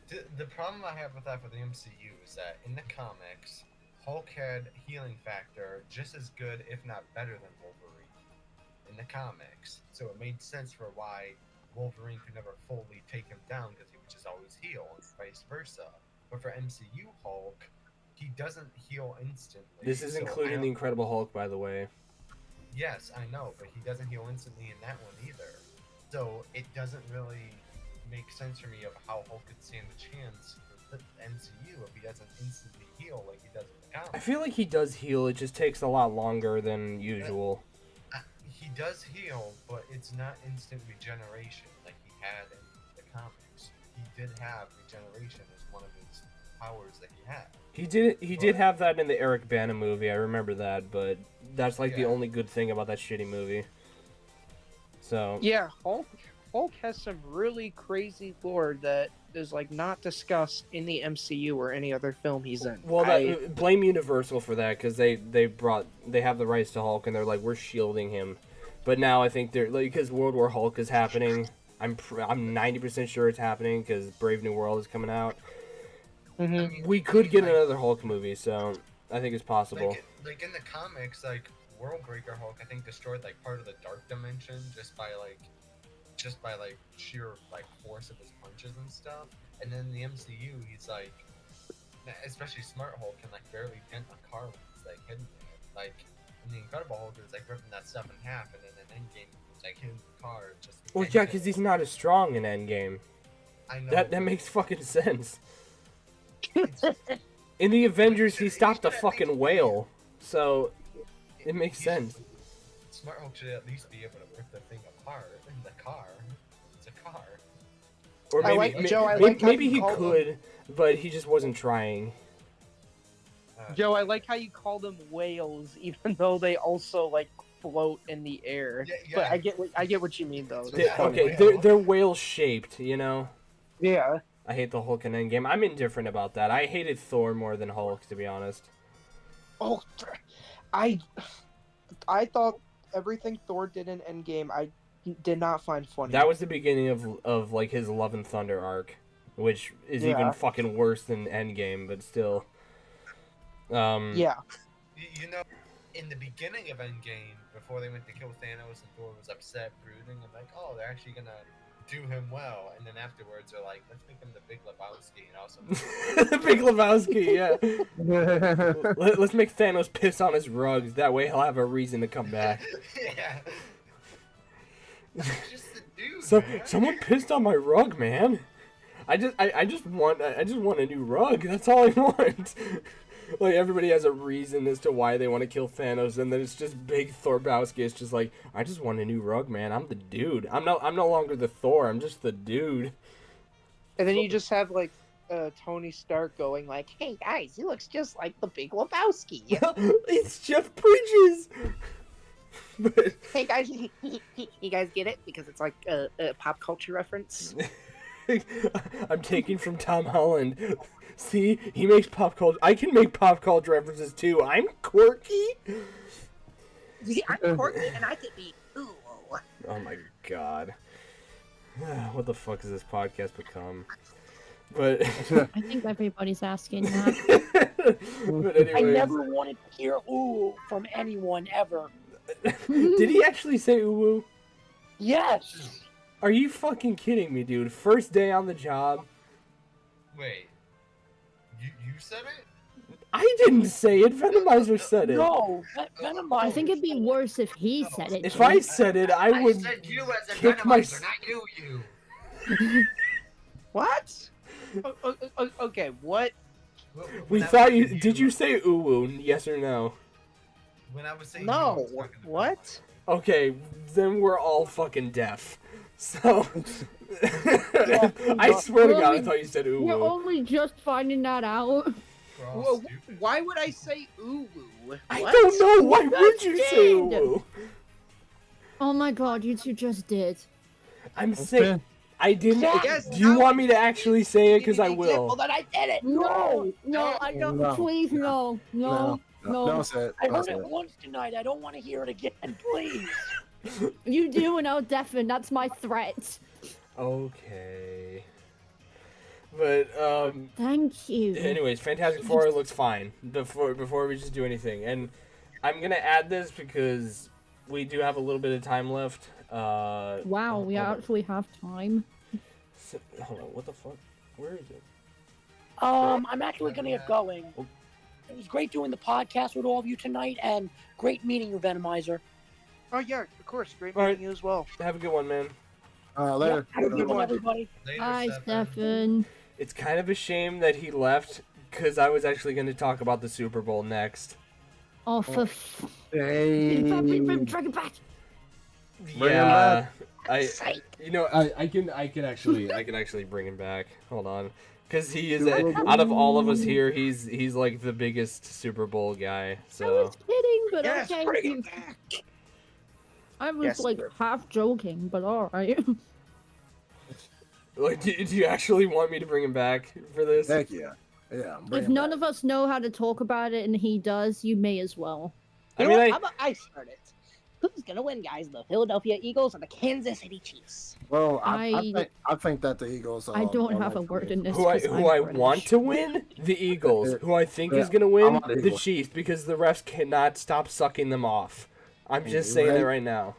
Speaker 2: The problem I have with that for the MCU is that in the comics, Hulk had healing factor just as good, if not better, than Wolverine in the comics. So it made sense for why Wolverine could never fully take him down because he would just always heal, and vice versa. But for MCU Hulk, he doesn't heal instantly.
Speaker 1: This is including the Incredible Hulk, by the way.
Speaker 2: Yes, I know, but he doesn't heal instantly in that one either. So it doesn't really make sense for me of how Hulk could stand a chance for the MCU if he doesn't instantly heal like he does in the comics.
Speaker 1: I feel like he does heal. It just takes a lot longer than usual.
Speaker 2: He does heal, but it's not instant regeneration like he had in the comics. He did have regeneration as one of his powers that he had.
Speaker 1: He did have that in the Eric Bana movie. I remember that, but that's like the only good thing about that shitty movie. So
Speaker 3: Yeah, Hulk has some really crazy lore that is not discussed in the MCU or any other film he's in.
Speaker 1: well, blame Universal for that because they have the rights to Hulk and they're like we're shielding him, but now I think they're because World War Hulk is happening. I'm 90% sure it's happening because Brave New World is coming out.
Speaker 3: Mm-hmm.
Speaker 2: I mean,
Speaker 1: We could get another Hulk movie, so I think it's possible.
Speaker 2: Like in the comics, like World Breaker Hulk, I think, destroyed like part of the Dark Dimension just by sheer like force of his punches and stuff. And then in the MCU, he's like, especially Smart Hulk can like barely dent a car when he's like hitting it. Like in the Incredible Hulk, it was like ripping that stuff in half, and then in Endgame, he was like hitting the car just.
Speaker 1: Well, yeah, because he's not as strong in Endgame.
Speaker 2: I know.
Speaker 1: That makes fucking sense. In the Avengers, he stopped a fucking whale, so it makes sense.
Speaker 2: Smart Hulk should at least be able to rip the thing apart in the car. It's a car.
Speaker 1: Or maybe, maybe he could, but he just wasn't trying.
Speaker 3: Joe, I like how you call them whales, even though they also like float in the air.
Speaker 2: Yeah.
Speaker 3: But I get what you mean though.
Speaker 1: They're whale shaped, you know.
Speaker 3: Yeah.
Speaker 1: I hate the Hulk in Endgame. I'm indifferent about that. I hated Thor more than Hulk, to be honest.
Speaker 3: Oh, I thought everything Thor did in Endgame I did not find funny.
Speaker 1: That was the beginning of like his Love and Thunder arc, which is even fucking worse than Endgame, but still.
Speaker 3: Yeah.
Speaker 2: You know, in the beginning of Endgame, before they went to kill Thanos and Thor was upset, brooding, and like, oh, they're actually gonna do him well, and then afterwards they're like, let's make him the Big Lebowski, and also
Speaker 1: the Big Lebowski, yeah. Let's make Thanos piss on his rugs. That way he'll have a reason to come back.
Speaker 2: Yeah. He's just the dude. Man.
Speaker 1: Someone pissed on my rug, man. I just want a new rug. That's all I want. Like, everybody has a reason as to why they want to kill Thanos, and then it's just big Thorbowski. It's just like, I just want a new rug, man. I'm the dude. I'm no longer the Thor. I'm just the dude.
Speaker 3: And then you just have like Tony Stark going like, "Hey guys, he looks just like the Big Lebowski."
Speaker 1: It's Jeff Bridges. But...
Speaker 3: Hey guys, you guys get it because it's like a pop culture reference.
Speaker 1: I'm taking from Tom Holland. See, he makes pop culture. I can make pop culture references too. I'm quirky.
Speaker 3: See, I'm quirky and I can be cool.
Speaker 1: Oh my god. What the fuck has this podcast become? But
Speaker 4: I think everybody's asking that.
Speaker 1: But anyways,
Speaker 6: I never wanted to hear ooh from anyone ever.
Speaker 1: Did he actually say ooh?
Speaker 6: Yes.
Speaker 1: Are you fucking kidding me, dude? First day on the job.
Speaker 2: Wait. You said it?
Speaker 1: I didn't say it. Venomizer said it.
Speaker 6: No, Venomizer.
Speaker 4: I think it'd be worse if he said it.
Speaker 1: If I said it, I would
Speaker 2: said you as a
Speaker 1: kick my...
Speaker 2: Venomizer, not you.
Speaker 3: What? Okay, what?
Speaker 1: We thought you... Did you say ooh? Yes or no?
Speaker 2: When I was saying
Speaker 3: No.
Speaker 2: you, I was talking to
Speaker 3: What?
Speaker 1: Okay, then we're all fucking deaf. So... I swear to God, I thought you said ooh.
Speaker 4: We're only just finding that out.
Speaker 2: We're all
Speaker 3: Well,
Speaker 2: stupid.
Speaker 3: why would I say ooh?
Speaker 1: I don't know. Why would you say
Speaker 4: did.
Speaker 1: ooh?
Speaker 4: Oh my god, you two just did.
Speaker 1: I'm saying... I didn't...
Speaker 3: Yes,
Speaker 1: Do you
Speaker 3: now
Speaker 1: want
Speaker 3: I
Speaker 1: me to actually say it? Because I will.
Speaker 6: That I did it.
Speaker 4: No, I don't.
Speaker 5: No.
Speaker 4: Please, no.
Speaker 5: No, say it.
Speaker 6: I
Speaker 5: No,
Speaker 6: heard
Speaker 5: say
Speaker 6: it
Speaker 5: it.
Speaker 6: once tonight. I don't want to hear it again, please.
Speaker 4: You do, and I'll deafen. That's my threat.
Speaker 1: Okay. But,
Speaker 4: Thank you.
Speaker 1: anyways, Fantastic Four looks fine before we just do anything. And I'm gonna add this because we do have a little bit of time left.
Speaker 4: Wow, we actually have time.
Speaker 1: Hold on, what the fuck? Where is it?
Speaker 6: I'm actually gonna get going. It was great doing the podcast with all of you tonight, and great meeting you, Venomizer.
Speaker 3: Oh yeah, of course. Great
Speaker 1: All right.
Speaker 3: meeting you as well.
Speaker 1: Have a good one, man.
Speaker 5: Later.
Speaker 6: Have a good one, everybody.
Speaker 2: Later,
Speaker 4: Hi,
Speaker 2: Stefan.
Speaker 4: Stefan.
Speaker 1: It's kind of a shame that he left because I was actually going to talk about the Super Bowl next.
Speaker 4: Oh, for
Speaker 5: Hey.
Speaker 4: drag it back.
Speaker 5: Bring him
Speaker 1: Yeah,
Speaker 5: back.
Speaker 1: I can actually bring him back. Hold on, because he is out of all of us here, he's like the biggest Super Bowl guy.
Speaker 4: I
Speaker 1: So
Speaker 4: was kidding, but
Speaker 3: Yes,
Speaker 4: okay.
Speaker 3: bring him back.
Speaker 4: I was
Speaker 3: Yes,
Speaker 4: like
Speaker 3: sir.
Speaker 4: half joking, but alright.
Speaker 1: like, do you actually want me to bring him back for this?
Speaker 5: Heck yeah. Yeah.
Speaker 4: If none of us know how to talk about it and he does, you may as well.
Speaker 1: I mean,
Speaker 3: How about I start it? Who's gonna win, guys? The Philadelphia Eagles or the Kansas City Chiefs?
Speaker 5: Well, I think that the Eagles.
Speaker 4: I don't
Speaker 5: are
Speaker 4: have a
Speaker 5: like
Speaker 4: word
Speaker 5: the-
Speaker 4: in this.
Speaker 1: Who I
Speaker 4: 'cause
Speaker 1: who
Speaker 4: I'm
Speaker 1: I want
Speaker 4: British.
Speaker 1: to win? The Eagles. Who I think is
Speaker 5: Yeah,
Speaker 1: gonna
Speaker 5: I'm
Speaker 1: win?
Speaker 5: on the
Speaker 1: The
Speaker 5: Eagles.
Speaker 1: Chiefs, because the refs cannot stop sucking them off. I'm just
Speaker 5: You
Speaker 1: saying that
Speaker 5: right?
Speaker 1: right now.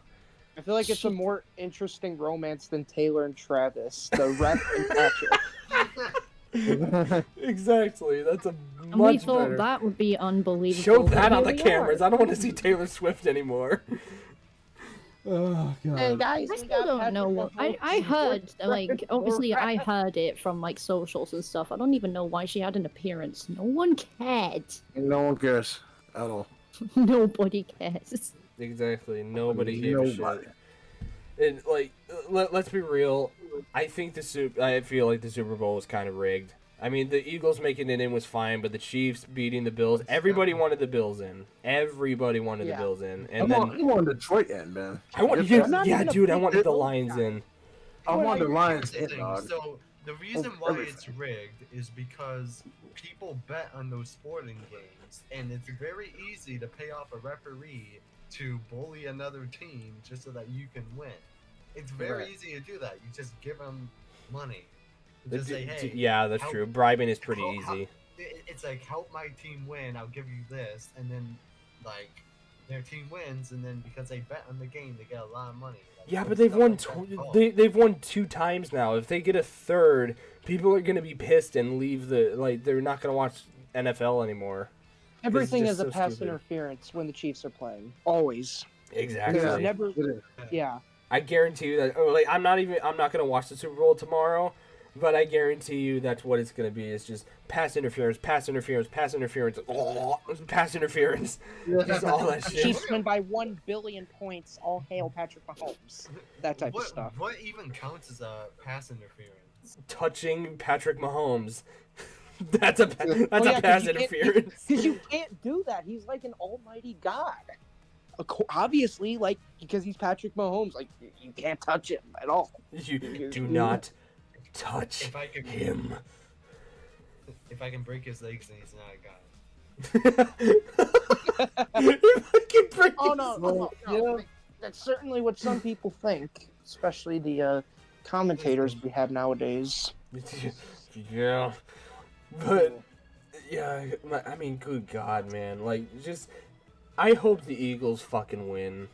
Speaker 3: I feel like it's a more interesting romance than Taylor and Travis, the ref and Patrick.
Speaker 1: Exactly. That's a
Speaker 4: And we
Speaker 1: much
Speaker 4: thought
Speaker 1: better.
Speaker 4: that would be unbelievable.
Speaker 1: Show
Speaker 4: but
Speaker 1: that on
Speaker 4: here
Speaker 1: the
Speaker 4: we
Speaker 1: cameras.
Speaker 4: are.
Speaker 1: I don't want to see Taylor Swift anymore. Oh
Speaker 3: And
Speaker 1: god.
Speaker 3: guys,
Speaker 4: I
Speaker 3: we
Speaker 4: still
Speaker 3: got
Speaker 4: don't
Speaker 3: Patrick
Speaker 4: know what I
Speaker 3: Mahomes
Speaker 4: heard.
Speaker 3: for
Speaker 4: Like
Speaker 3: reference
Speaker 4: obviously,
Speaker 3: for
Speaker 4: I
Speaker 3: ref.
Speaker 4: heard it from like socials and stuff. I don't even know why she had an appearance. No one cared.
Speaker 5: No one cares at all.
Speaker 4: Nobody cares.
Speaker 1: Exactly. Nobody gave a
Speaker 5: Nobody.
Speaker 1: shit. And like, let's be real. I feel like the Super Bowl was kind of rigged. I mean, the Eagles making it in was fine, but the Chiefs beating the Bills. Everybody wanted the Bills in. Everybody wanted the
Speaker 3: Yeah.
Speaker 1: Bills in,
Speaker 5: I
Speaker 1: and then
Speaker 5: want Detroit in, man.
Speaker 1: I want
Speaker 5: Get
Speaker 3: I'm not
Speaker 1: yeah,
Speaker 3: even a
Speaker 1: dude. I
Speaker 3: big
Speaker 1: wanted the
Speaker 3: Bills
Speaker 1: Lions
Speaker 3: guy.
Speaker 1: in.
Speaker 5: I want the
Speaker 2: Here's
Speaker 5: Lions
Speaker 2: the
Speaker 5: in,
Speaker 2: thing.
Speaker 5: dog.
Speaker 2: So the reason why
Speaker 5: everything.
Speaker 2: it's rigged is because people bet on those sporting games, and it's very easy to pay off a referee to bully another team just so that you can win. It's very
Speaker 3: Right.
Speaker 2: easy to do that. You just give them money. You just say, hey,
Speaker 1: Yeah, that's
Speaker 2: help-
Speaker 1: true. Bribing is pretty
Speaker 2: help-
Speaker 1: easy.
Speaker 2: It's like, help my team win, I'll give you this, and then like their team wins, and then because they bet on the game, they get a lot of money. Like,
Speaker 1: Yeah,
Speaker 2: little
Speaker 1: but they've
Speaker 2: stuff
Speaker 1: won.
Speaker 2: like that. Oh,
Speaker 1: They've won 2 times now. If they get a third, people are gonna be pissed and leave they're not gonna watch NFL anymore.
Speaker 3: Everything
Speaker 1: just
Speaker 3: is a
Speaker 1: so
Speaker 3: pass
Speaker 1: stupid.
Speaker 3: interference when the Chiefs are playing. Always.
Speaker 1: Exactly.
Speaker 3: There's never.
Speaker 5: It is.
Speaker 3: Yeah.
Speaker 1: I guarantee you that. Oh, like I'm not gonna watch the Super Bowl tomorrow, but I guarantee you that's what it's gonna be. It's just pass interference, pass interference, pass interference, pass interference. Just all that shit.
Speaker 3: Chiefs win by 1 billion points. All hail Patrick Mahomes. That type of
Speaker 2: what,
Speaker 3: stuff.
Speaker 2: What even counts as a pass interference?
Speaker 1: Touching Patrick Mahomes. That's a
Speaker 3: yeah, 'cause
Speaker 1: pass
Speaker 3: you can't-
Speaker 1: interference.
Speaker 3: Because you can't do that. He's like an almighty god. Obviously, like, because he's Patrick Mahomes, like, you can't touch him at all.
Speaker 1: You do not touch
Speaker 2: If I can,
Speaker 1: him.
Speaker 2: if I can break his legs, then he's not a god.
Speaker 1: If I can break
Speaker 3: Oh,
Speaker 1: his-
Speaker 3: no.
Speaker 5: Yeah.
Speaker 3: That's certainly what some people think, especially the commentators we have nowadays.
Speaker 1: Yeah, but yeah, I mean, good God, man! Like, just I hope the Eagles fucking win.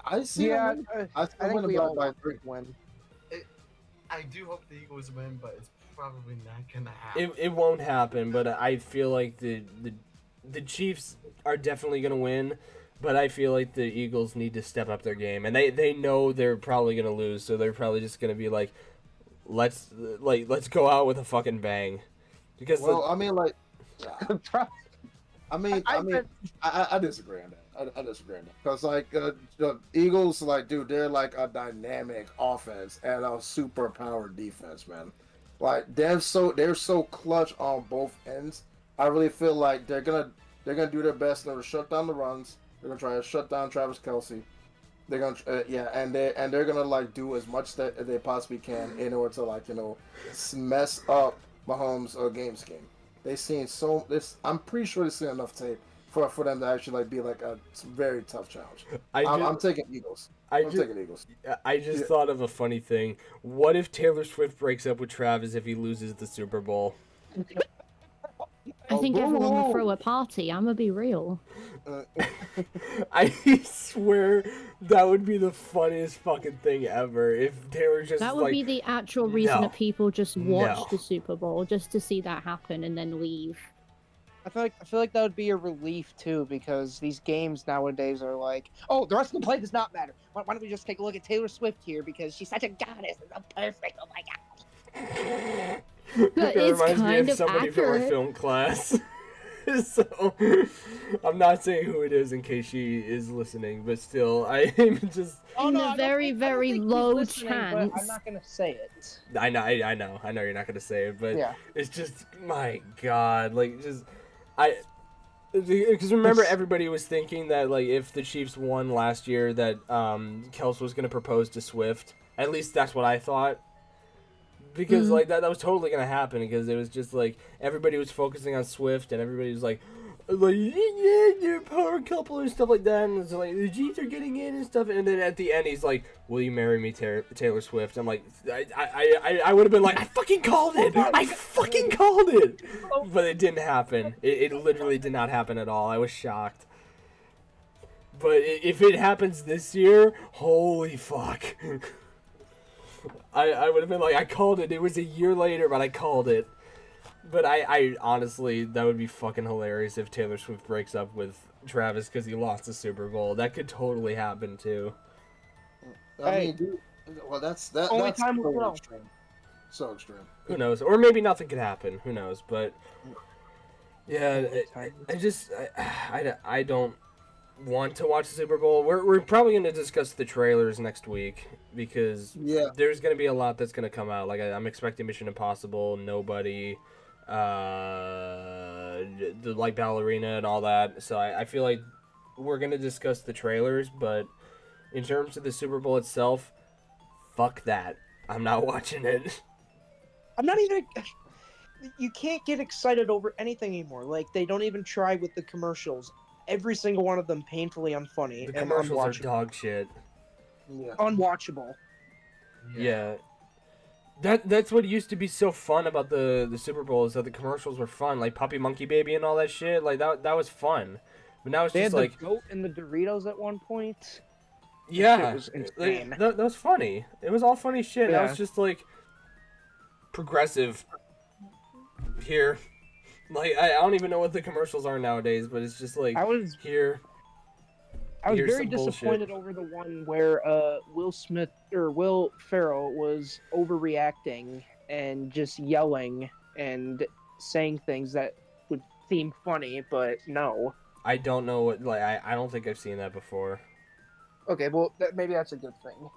Speaker 5: I see.
Speaker 3: Yeah,
Speaker 5: them.
Speaker 3: I
Speaker 5: I
Speaker 3: think
Speaker 5: win
Speaker 3: we
Speaker 5: by
Speaker 3: all want
Speaker 5: 3.
Speaker 3: to win.
Speaker 2: I do hope the Eagles win, but it's probably not gonna happen.
Speaker 1: It won't happen, but I feel like the Chiefs are definitely gonna win. But I feel like the Eagles need to step up their game, and they know they're probably gonna lose, so they're probably just gonna be like, let's go out with a fucking bang, because
Speaker 5: Well, I mean, like, I disagree on that. I disagree on that because like the Eagles, like, dude, they're like a dynamic offense and a super powered defense, man. Like they're so clutch on both ends. I really feel like they're gonna do their best to shut down the runs. They're gonna try to shut down Travis Kelce. They're gonna they're gonna like do as much that they possibly can in order to, like, mess up Mahomes' game scheme. They've seen I'm pretty sure they've seen enough tape for them to actually like be like a very tough challenge. I'm taking Eagles. I'm taking Eagles.
Speaker 1: I just thought of a funny thing. What if Taylor Swift breaks up with Travis if he loses the Super Bowl?
Speaker 4: I think
Speaker 5: boo.
Speaker 4: everyone will throw a party. I'm gonna be real.
Speaker 1: I swear that would be the funniest fucking thing ever if Taylor just
Speaker 4: That would
Speaker 1: like,
Speaker 4: be the actual reason
Speaker 1: no.
Speaker 4: that people just watch
Speaker 1: No.
Speaker 4: the Super Bowl, just to see that happen and then leave.
Speaker 3: I feel like that would be a relief too, because these games nowadays are like, oh, the rest of the play does not matter. Why don't we just take a look at Taylor Swift here because she's such a goddess and so perfect. Oh my god.
Speaker 4: But
Speaker 1: it
Speaker 4: it's
Speaker 1: reminds me
Speaker 4: kind
Speaker 1: of
Speaker 4: of
Speaker 1: somebody from our
Speaker 4: accurate.
Speaker 1: film class. So I'm not saying who it is in case she is listening, but still, I am just.
Speaker 4: In a
Speaker 3: I don't
Speaker 4: very,
Speaker 3: think- I don't
Speaker 4: very
Speaker 3: think he's
Speaker 4: low
Speaker 3: listening, but
Speaker 4: chance.
Speaker 3: I'm not gonna say it.
Speaker 1: I know you're not gonna say it, but
Speaker 3: Yeah.
Speaker 1: it's just, my God, like, just because remember everybody was thinking that, like, if the Chiefs won last year that Kels was gonna propose to Swift. At least that's what I thought. Because like that was totally gonna happen, because it was just like everybody was focusing on Swift and everybody was like, like, yeah, you're a power couple and stuff like that, and it's like the G's are getting in and stuff, and then at the end he's like, "Will you marry me, Taylor Swift?" I'm like, I would have been like, I fucking called it, I fucking called it, but it didn't happen. It literally did not happen at all. I was shocked. But if it happens this year, holy fuck. I would have been like, I called it. It was a year later, but I called it. But I honestly, that would be fucking hilarious if Taylor Swift breaks up with Travis because he lost the Super Bowl. That could totally happen too.
Speaker 5: I mean, dude, well, that's
Speaker 3: Only
Speaker 5: that's
Speaker 3: time will
Speaker 5: so
Speaker 3: tell.
Speaker 5: extreme. So extreme.
Speaker 1: Who knows? Or maybe nothing could happen. Who knows? But yeah, I don't want to watch the Super Bowl. We're probably going to discuss the trailers next week because there's going to be a lot that's going to come out. Like I'm expecting Mission Impossible, Nobody, the like Ballerina and all that. So I feel like we're going to discuss the trailers, but in terms of the Super Bowl itself, fuck that. I'm not watching it.
Speaker 3: I'm not even. You can't get excited over anything anymore. Like they don't even try with the commercials. Every single one of them painfully unfunny
Speaker 1: The
Speaker 3: and
Speaker 1: commercials are
Speaker 3: unwatchable.
Speaker 1: dog shit.
Speaker 5: Yeah.
Speaker 3: Unwatchable.
Speaker 1: Yeah. That's what used to be so fun about the Super Bowl is that the commercials were fun, like Puppy Monkey Baby and all that shit. Like that was fun. But now it's
Speaker 3: They
Speaker 1: just
Speaker 3: had
Speaker 1: like
Speaker 3: the goat and the Doritos at one point.
Speaker 1: yeah,
Speaker 3: Shit was insane.
Speaker 1: like, that was funny. It was all funny shit. Now
Speaker 3: Yeah.
Speaker 1: it's just like progressive here. Like I don't even know what the commercials are nowadays, but it's just like
Speaker 3: I was
Speaker 1: here. Here's
Speaker 3: very
Speaker 1: some bullshit.
Speaker 3: disappointed over the one where Will Ferrell was overreacting and just yelling and saying things that would seem funny, but no.
Speaker 1: I don't know what I don't think I've seen that before.
Speaker 3: Okay, well maybe that's a good thing.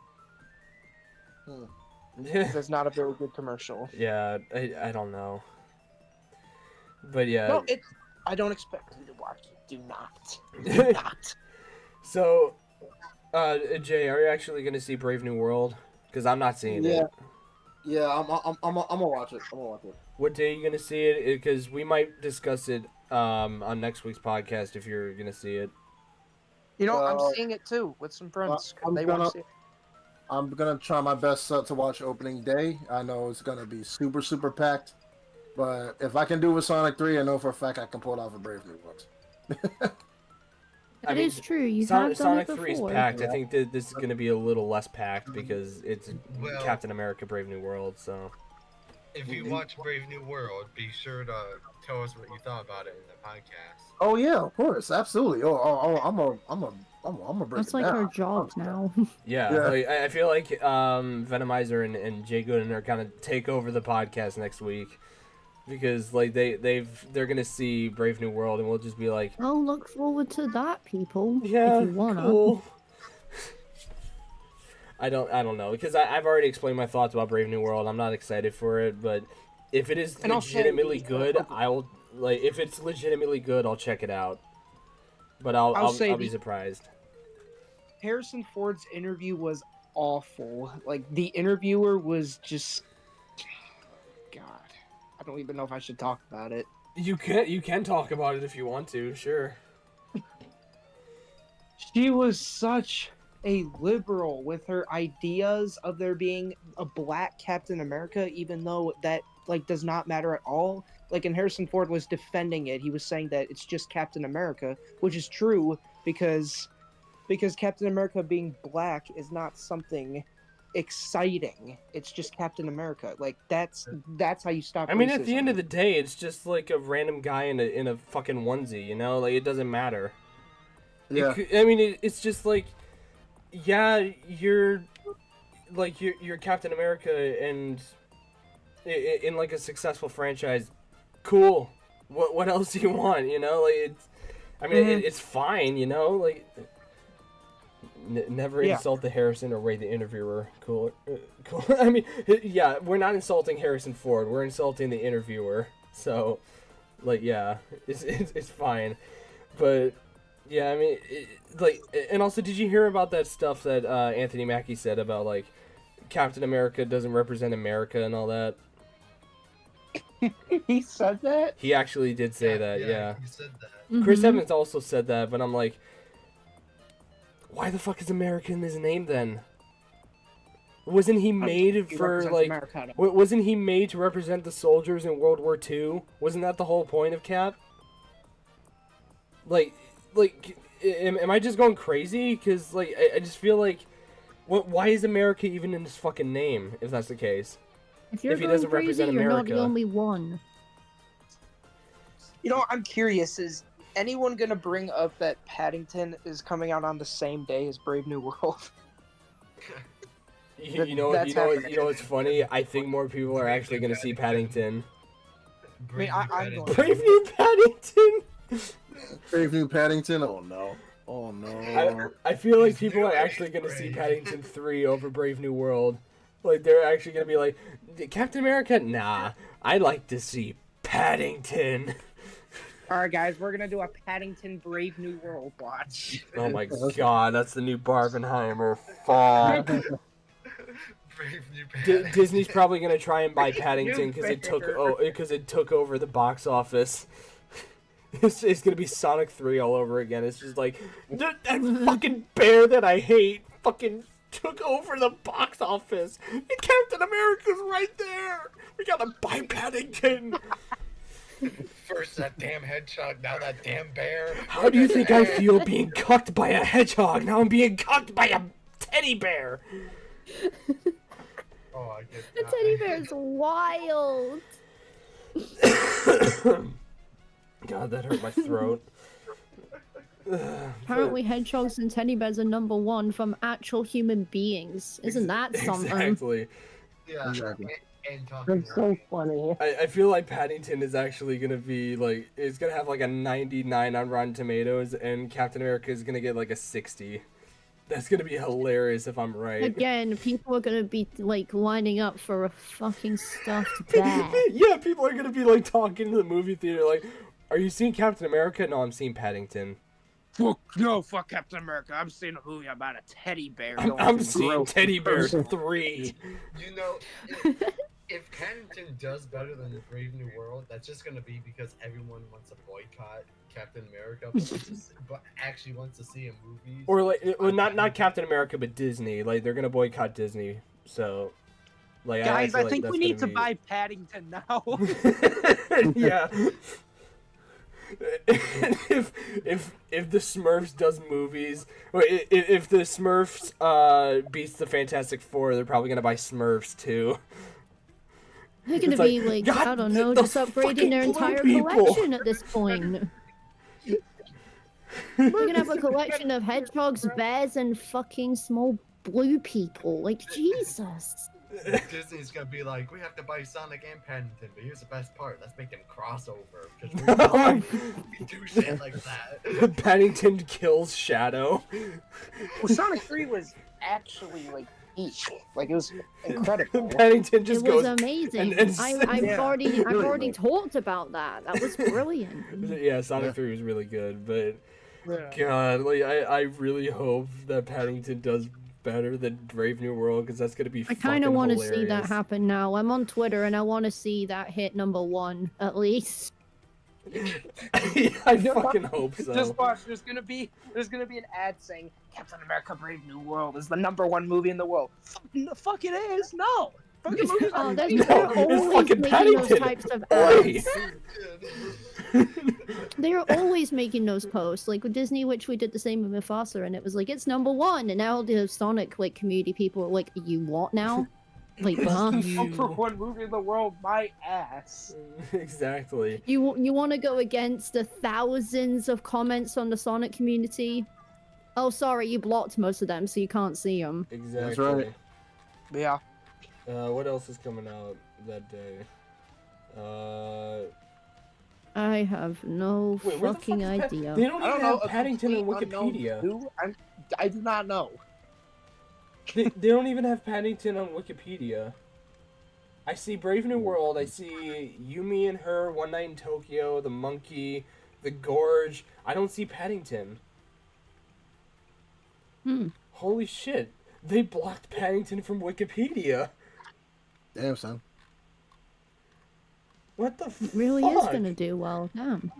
Speaker 1: Yeah.
Speaker 3: That's not a very good commercial.
Speaker 1: Yeah, I don't know. But yeah.
Speaker 3: No, I don't expect you to watch it. Do not. Do not.
Speaker 1: So, Jay, are you actually gonna see Brave New World? Because I'm not seeing it.
Speaker 5: Yeah, I'm gonna watch it. I'm gonna watch it.
Speaker 1: What day are you gonna see it? Because we might discuss it on next week's podcast if you're gonna see it.
Speaker 3: You know, I'm
Speaker 5: Uh,
Speaker 3: seeing it too with some friends. 'Cause
Speaker 5: I'm
Speaker 3: they want
Speaker 5: gonna-
Speaker 3: to see it.
Speaker 5: I'm gonna try my best to watch opening day. I know it's gonna be super packed, but if I can do it with Sonic 3, I know for a fact I can pull it off a Brave New World.
Speaker 4: That is true. You have done
Speaker 1: Sonic
Speaker 4: it
Speaker 1: 3 is
Speaker 4: before.
Speaker 1: packed. I think that this is gonna be a little less packed because it's
Speaker 2: Well-
Speaker 1: Captain America: Brave New World. So
Speaker 2: If you watch Brave New World, be sure to tell us what you thought about it in the podcast.
Speaker 5: Oh yeah, of course, absolutely. I'm a break
Speaker 4: That's
Speaker 5: it
Speaker 4: like
Speaker 5: down.
Speaker 4: her job now.
Speaker 1: yeah,
Speaker 5: Yeah.
Speaker 1: like, I feel like Venomizer and Jay Gooden are gonna take over the podcast next week because like they're gonna see Brave New World and we'll just be like,
Speaker 4: I'll look forward to that, people.
Speaker 1: yeah,
Speaker 4: if you wanna.
Speaker 1: cool. I don't know because I've already explained my thoughts about Brave New World. I'm not excited for it, but if it is
Speaker 3: And also-
Speaker 1: legitimately good, I'll like if it's legitimately good, I'll check it out. But I'll
Speaker 3: say
Speaker 1: be
Speaker 3: the-
Speaker 1: surprised.
Speaker 3: Harrison Ford's interview was awful. Like the interviewer was just, God, I don't even know if I should talk about it.
Speaker 1: You can talk about it if you want to, sure.
Speaker 3: She was such a liberal with her ideas of there being a black Captain America, even though that like does not matter at all. Like, and Harrison Ford was defending it. He was saying that it's just Captain America, which is true because Captain America being black is not something exciting. It's just Captain America. Like that's how you stop.
Speaker 1: I mean, at the
Speaker 3: racism.
Speaker 1: end of the day, it's just like a random guy in a fucking onesie, you know? Like it doesn't matter.
Speaker 5: Yeah.
Speaker 1: I mean, it's just like, yeah, you're Captain America and in like a successful franchise. Cool. What else do you want? You know, like it's. I mean, it's fine. You know, like never insult the Harrison or Ray the interviewer. Cool. Cool. I mean, yeah, we're not insulting Harrison Ford. We're insulting the interviewer. So, like, yeah, it's fine. But yeah, I mean, and also, did you hear about that stuff that Anthony Mackie said about like Captain America doesn't represent America and all that?
Speaker 3: He said that?
Speaker 1: He actually did say that, yeah.
Speaker 2: He said that.
Speaker 1: Chris
Speaker 4: Mhm.
Speaker 1: Evans also said that, but I'm like, why the fuck is America in his name then? Wasn't he made
Speaker 3: He
Speaker 1: for,
Speaker 3: represents
Speaker 1: like...
Speaker 3: Americana.
Speaker 1: Wasn't he made to represent the soldiers in World War II? Wasn't that the whole point of Cap? Like, am I just going crazy? Because, like, I just feel like, why is America even in his fucking name, if that's the case?
Speaker 4: If you're
Speaker 1: If he
Speaker 4: going
Speaker 1: doesn't
Speaker 4: crazy,
Speaker 1: represent
Speaker 4: you're not
Speaker 1: America.
Speaker 4: the only one.
Speaker 3: You know, I'm curious, is anyone gonna bring up that Paddington is coming out on the same day as Brave New World?
Speaker 1: You know what's funny? I think more people are actually going to see Paddington.
Speaker 3: I'm going-
Speaker 1: Brave New Paddington!
Speaker 5: Brave New Paddington. Oh no. Oh no.
Speaker 1: I feel like people are actually going to see Paddington 3 over Brave New World. Like, they're actually going to be like, Captain America? Nah, I'd like to see Paddington.
Speaker 3: Alright, guys, we're gonna do a Paddington Brave New World watch.
Speaker 1: Oh my god, that's the new Barbenheimer. Fuck.
Speaker 2: Brave New Paddington.
Speaker 1: Disney's probably going to try and buy Paddington
Speaker 3: New
Speaker 1: because it took over the box office. It's going to be Sonic 3 all over again. It's just like, that fucking bear that I hate fucking took over the box office. And Captain America's right there. We got to buy Paddington.
Speaker 2: First that damn hedgehog, now that damn bear.
Speaker 1: How do you think I feel being cucked by a hedgehog? Now I'm being cucked by a teddy bear.
Speaker 2: Oh, I get
Speaker 4: The
Speaker 2: that.
Speaker 4: teddy bear's wild.
Speaker 1: God, that hurt my throat.
Speaker 4: Apparently, hedgehogs and teddy bears are #1 from actual human beings. Isn't that something?
Speaker 1: Exactly.
Speaker 2: Yeah,
Speaker 5: Exactly.
Speaker 2: and talking
Speaker 3: That's so funny.
Speaker 1: I feel like Paddington is actually gonna be like, it's gonna have like a 99 on Rotten Tomatoes, and Captain America is gonna get like a 60. That's gonna be hilarious if I'm right.
Speaker 4: Again, people are gonna be like lining up for a fucking stuffed bear.
Speaker 1: Yeah, people are gonna be like talking to the movie theater like, are you seeing Captain America? No, I'm seeing Paddington.
Speaker 3: Fuck Captain America. I'm seeing a movie about a teddy bear.
Speaker 1: I'm seeing Teddy Bear 3.
Speaker 2: You know, if Paddington does better than Brave New World, that's just gonna be because everyone wants to boycott Captain America, but actually wants to see a movie.
Speaker 1: Or like, well, not Captain America, but Disney. Like, they're gonna boycott Disney. So, like,
Speaker 3: Guys,
Speaker 1: feel
Speaker 3: I
Speaker 1: like
Speaker 3: think
Speaker 1: that's
Speaker 3: we need to
Speaker 1: gonna
Speaker 3: buy Paddington now.
Speaker 1: be... Yeah. if the Smurfs does movies, or if the Smurfs beats the Fantastic Four, they're probably gonna buy Smurfs too.
Speaker 4: They're gonna
Speaker 1: It's
Speaker 4: be
Speaker 1: like,
Speaker 4: like,
Speaker 1: God,
Speaker 4: I don't know,
Speaker 1: those
Speaker 4: just
Speaker 1: fucking
Speaker 4: upgrading their
Speaker 1: blue
Speaker 4: entire
Speaker 1: people.
Speaker 4: collection at this point. We're gonna have a collection of hedgehogs, bears, and fucking small blue people. Like, Jesus.
Speaker 2: Disney's gonna be like, we have to buy Sonic and Paddington, but here's the best part: let's make them crossover because we do shit like that.
Speaker 1: Paddington kills Shadow.
Speaker 3: Well, Sonic 3 was actually like each. Like, it was incredible.
Speaker 1: Paddington
Speaker 4: It
Speaker 1: just
Speaker 4: was
Speaker 1: goes.
Speaker 4: amazing.
Speaker 1: and
Speaker 4: I've
Speaker 3: Yeah.
Speaker 4: already talked about that. That was brilliant.
Speaker 1: Yeah, Sonic 3 was really good, but
Speaker 3: Yeah.
Speaker 1: God, like I really hope that Paddington does better than Brave New World, because that's gonna be.
Speaker 4: I kind of
Speaker 1: want to
Speaker 4: see that happen now. I'm on Twitter and I want to see that hit #1 at least.
Speaker 1: I fucking hope so.
Speaker 3: Just watch. There's gonna be an ad saying Captain America: Brave New World is the #1 movie in the world. Fuck it is. No. Fucking movie's
Speaker 4: Oh,
Speaker 3: not-
Speaker 4: they're
Speaker 1: No, it's
Speaker 4: always
Speaker 1: fucking
Speaker 4: making those
Speaker 1: Paddington.
Speaker 4: types of
Speaker 1: Oi.
Speaker 4: ads. They're always making those posts. Like with Disney, which we did the same with Mufasa, and it was like it's #1, and now the Sonic like community people are like, you what now? Like, huh?
Speaker 3: #1 movie in the world, my ass.
Speaker 1: Exactly.
Speaker 4: You want to go against the thousands of comments on the Sonic community? Oh, sorry, you blocked most of them, so you can't see them.
Speaker 1: Exactly.
Speaker 5: That's right.
Speaker 3: Yeah.
Speaker 1: What else is coming out that day?
Speaker 4: I have no
Speaker 1: Wait, where the
Speaker 4: fucking
Speaker 1: fuck is
Speaker 4: idea.
Speaker 1: They don't
Speaker 3: I
Speaker 1: even
Speaker 3: don't know.
Speaker 1: have Paddington on
Speaker 3: complete unknown
Speaker 1: Wikipedia.
Speaker 3: who? I do not know.
Speaker 1: They don't even have Paddington on Wikipedia. I see Brave New World. I see Yumi and Her, One Night in Tokyo, The Monkey, The Gorge. I don't see Paddington. Holy shit. They blocked Paddington from Wikipedia.
Speaker 5: Damn, son.
Speaker 1: What the
Speaker 4: It really is
Speaker 1: fuck?
Speaker 4: gonna do well. Damn.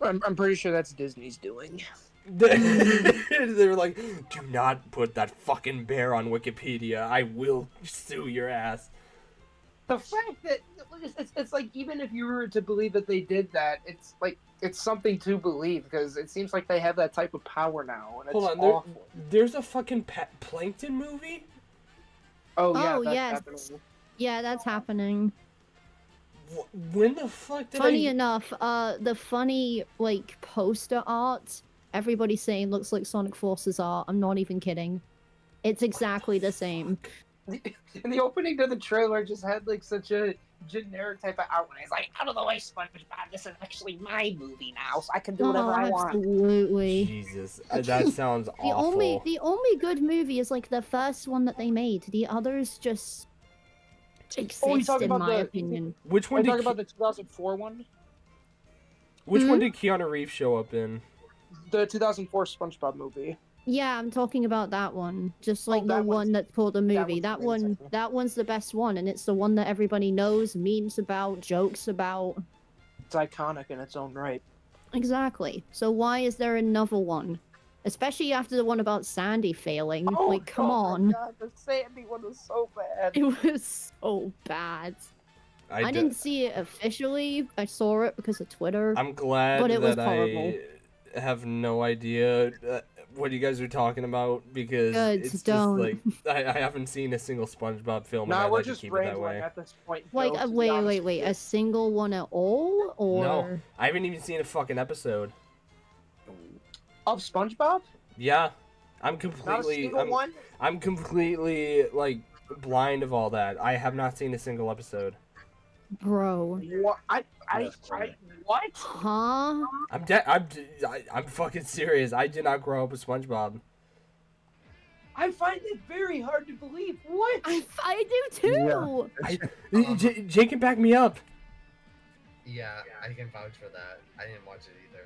Speaker 3: I'm pretty sure that's Disney's doing.
Speaker 1: They're like, do not put that fucking bear on Wikipedia. I will sue your ass.
Speaker 3: The fact that it's like, even if you were to believe that they did that, it's like, it's something to believe, because it seems like they have that type of power now, and it's
Speaker 1: Hold on,
Speaker 3: awful.
Speaker 1: there's a fucking Plankton movie?
Speaker 3: Oh yeah,
Speaker 4: Oh,
Speaker 3: that's
Speaker 4: yes.
Speaker 3: happening.
Speaker 4: Yeah, that's happening.
Speaker 1: When the fuck did
Speaker 4: Funny enough, the funny, like, poster art, everybody's saying looks like Sonic Forces art. I'm not even kidding. It's exactly the same.
Speaker 3: And the opening to the trailer just had like such a generic type of outline. It's like, out of the way, SpongeBob. This is actually my movie now, so I can do whatever I want.
Speaker 4: Absolutely.
Speaker 1: Jesus, that sounds awful.
Speaker 4: The only good movie is like the first one that they made. The others just exist,
Speaker 3: talking
Speaker 4: in
Speaker 3: about
Speaker 4: my
Speaker 3: the-
Speaker 4: opinion.
Speaker 1: Which
Speaker 3: Are
Speaker 1: one
Speaker 3: you
Speaker 1: did
Speaker 3: talking about the 2004 one?
Speaker 1: which one did Keanu Reeves show up in?
Speaker 3: The 2004 SpongeBob movie.
Speaker 4: Yeah, I'm talking about that one. Just like the
Speaker 3: that
Speaker 4: one
Speaker 3: one's-
Speaker 4: that's called the movie.
Speaker 3: one's amazing.
Speaker 4: That one's the best one, and it's the one that everybody knows, memes about, jokes about.
Speaker 3: It's iconic in its own right.
Speaker 4: Exactly. So why is there another one? Especially after the one about Sandy failing. Like, come on.
Speaker 3: My God, the Sandy one was so bad.
Speaker 4: It was so bad. I didn't see it officially. I saw it because of Twitter.
Speaker 1: I'm glad
Speaker 4: but it was
Speaker 1: that
Speaker 4: horrible.
Speaker 1: I have no idea what you guys are talking about, because
Speaker 4: Good,
Speaker 1: it's
Speaker 4: don't.
Speaker 1: just like I haven't seen a single SpongeBob film, and
Speaker 3: Nah,
Speaker 1: I'd
Speaker 3: we're
Speaker 1: like to
Speaker 3: just
Speaker 1: keep it that
Speaker 3: rambling
Speaker 1: way.
Speaker 3: at this point.
Speaker 4: Like,
Speaker 3: Joe, to be
Speaker 4: wait,
Speaker 3: honest
Speaker 4: wait,
Speaker 3: with you.
Speaker 4: a single one at all? Or...
Speaker 1: No, I haven't even seen a fucking episode.
Speaker 3: Of SpongeBob?
Speaker 1: Yeah, I'm
Speaker 3: Not a
Speaker 1: completely
Speaker 3: single one?
Speaker 1: I'm completely like blind of all that. I have not seen a single episode.
Speaker 4: Bro.
Speaker 3: What? What?
Speaker 4: Huh?
Speaker 1: I'm fucking serious. I did not grow up with SpongeBob.
Speaker 3: I find it very hard to believe. What?
Speaker 4: I do too!
Speaker 1: Jake can back me up.
Speaker 2: Yeah, I can vouch for that. I didn't watch it either.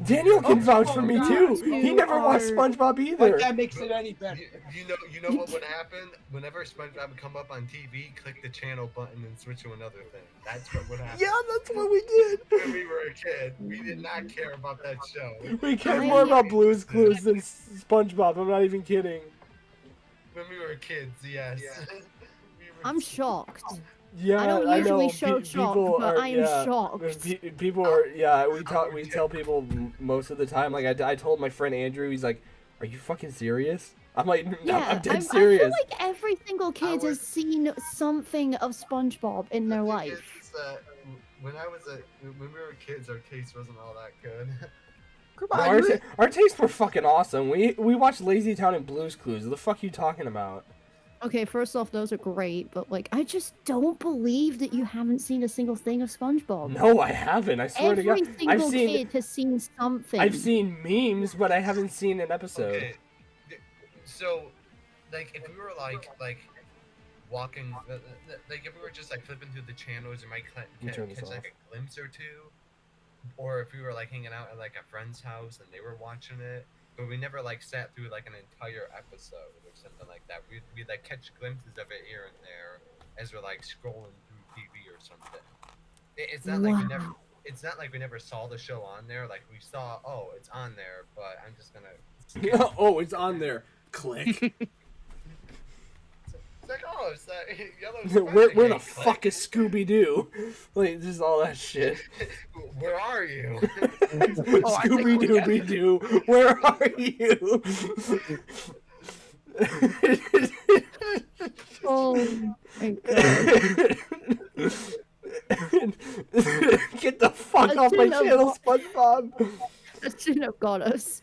Speaker 1: Daniel can vouch for
Speaker 3: Oh,
Speaker 1: me
Speaker 3: God.
Speaker 1: too. He
Speaker 4: You
Speaker 1: never watched
Speaker 4: are-
Speaker 1: SpongeBob
Speaker 3: But
Speaker 1: either.
Speaker 3: that makes it any better.
Speaker 2: You know what would happen? Whenever SpongeBob would come up on TV, click the channel button and switch to another thing. That's what would happen.
Speaker 1: Yeah, that's what we did.
Speaker 2: When we were a kid, we did not care about that show.
Speaker 1: We cared
Speaker 4: I-
Speaker 1: more about Blue's Clues than SpongeBob. I'm not even kidding.
Speaker 2: When we were kids, yes. We were
Speaker 4: I'm shocked.
Speaker 1: Yeah,
Speaker 4: I don't
Speaker 1: know.
Speaker 4: usually show shock,
Speaker 1: people
Speaker 4: but
Speaker 1: are,
Speaker 4: I am
Speaker 1: yeah,
Speaker 4: shocked.
Speaker 1: People are, yeah. We tell people most of the time. Like I told my friend Andrew, he's like, "Are you fucking serious?" I'm like, I'm dead
Speaker 4: I
Speaker 1: serious.
Speaker 4: feel like every single kid
Speaker 2: was-
Speaker 4: has seen something of SpongeBob in their
Speaker 2: The thing
Speaker 4: life.
Speaker 2: is that when we were kids, our taste wasn't all that good.
Speaker 3: Come
Speaker 1: No,
Speaker 3: on,
Speaker 1: our tastes were fucking awesome. We watched Lazy Town and Blue's Clues. What the fuck are you talking about?
Speaker 4: Okay, first off, those are great, but like, I just don't believe that you haven't seen a single thing of SpongeBob.
Speaker 1: No, I haven't. I swear
Speaker 4: Every
Speaker 1: to God,
Speaker 4: single
Speaker 1: I've seen
Speaker 4: kid has seen something.
Speaker 1: I've seen memes, but I haven't seen an episode.
Speaker 2: Okay. So, like, if we were like walking, like if we were just like flipping through the channels, you might
Speaker 1: You turn this
Speaker 2: catch like a glimpse or two, or if we were like hanging out at like a friend's house and they were watching it, but we never like sat through like an entire episode or something like that. We like catch glimpses of it here and there as we're like scrolling through TV or something. It's not like we never.
Speaker 4: Wow.
Speaker 2: It's not like we never saw the show on there. Like we saw, oh, it's on there, but I'm just gonna.
Speaker 1: Oh, it's on there. Click.
Speaker 2: It's like, oh, it's that yellow.
Speaker 1: Where the
Speaker 2: Spider-Man, click.
Speaker 1: fuck is Scooby Doo? Like, just all that shit.
Speaker 2: Where are you?
Speaker 1: Scooby Dooby Doo, where are you?
Speaker 4: Oh my god.
Speaker 1: Get the fuck off my channel, SpongeBob.
Speaker 4: That shouldn't have got us.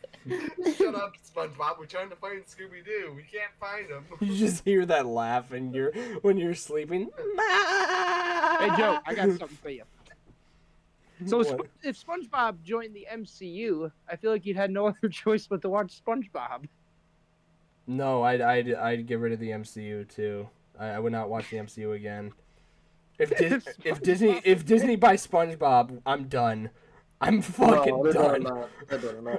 Speaker 2: Shut up, SpongeBob. We're trying to find Scooby Doo. We can't find him.
Speaker 1: You just hear that laugh and when you're sleeping.
Speaker 3: Hey Joe, I got something for you. So
Speaker 1: What?
Speaker 3: if SpongeBob joined the MCU, I feel like you'd had no other choice but to watch SpongeBob.
Speaker 1: No, I'd get rid of the MCU too. I would not watch the MCU again. If Disney buys SpongeBob, I'm done. I'm fucking done.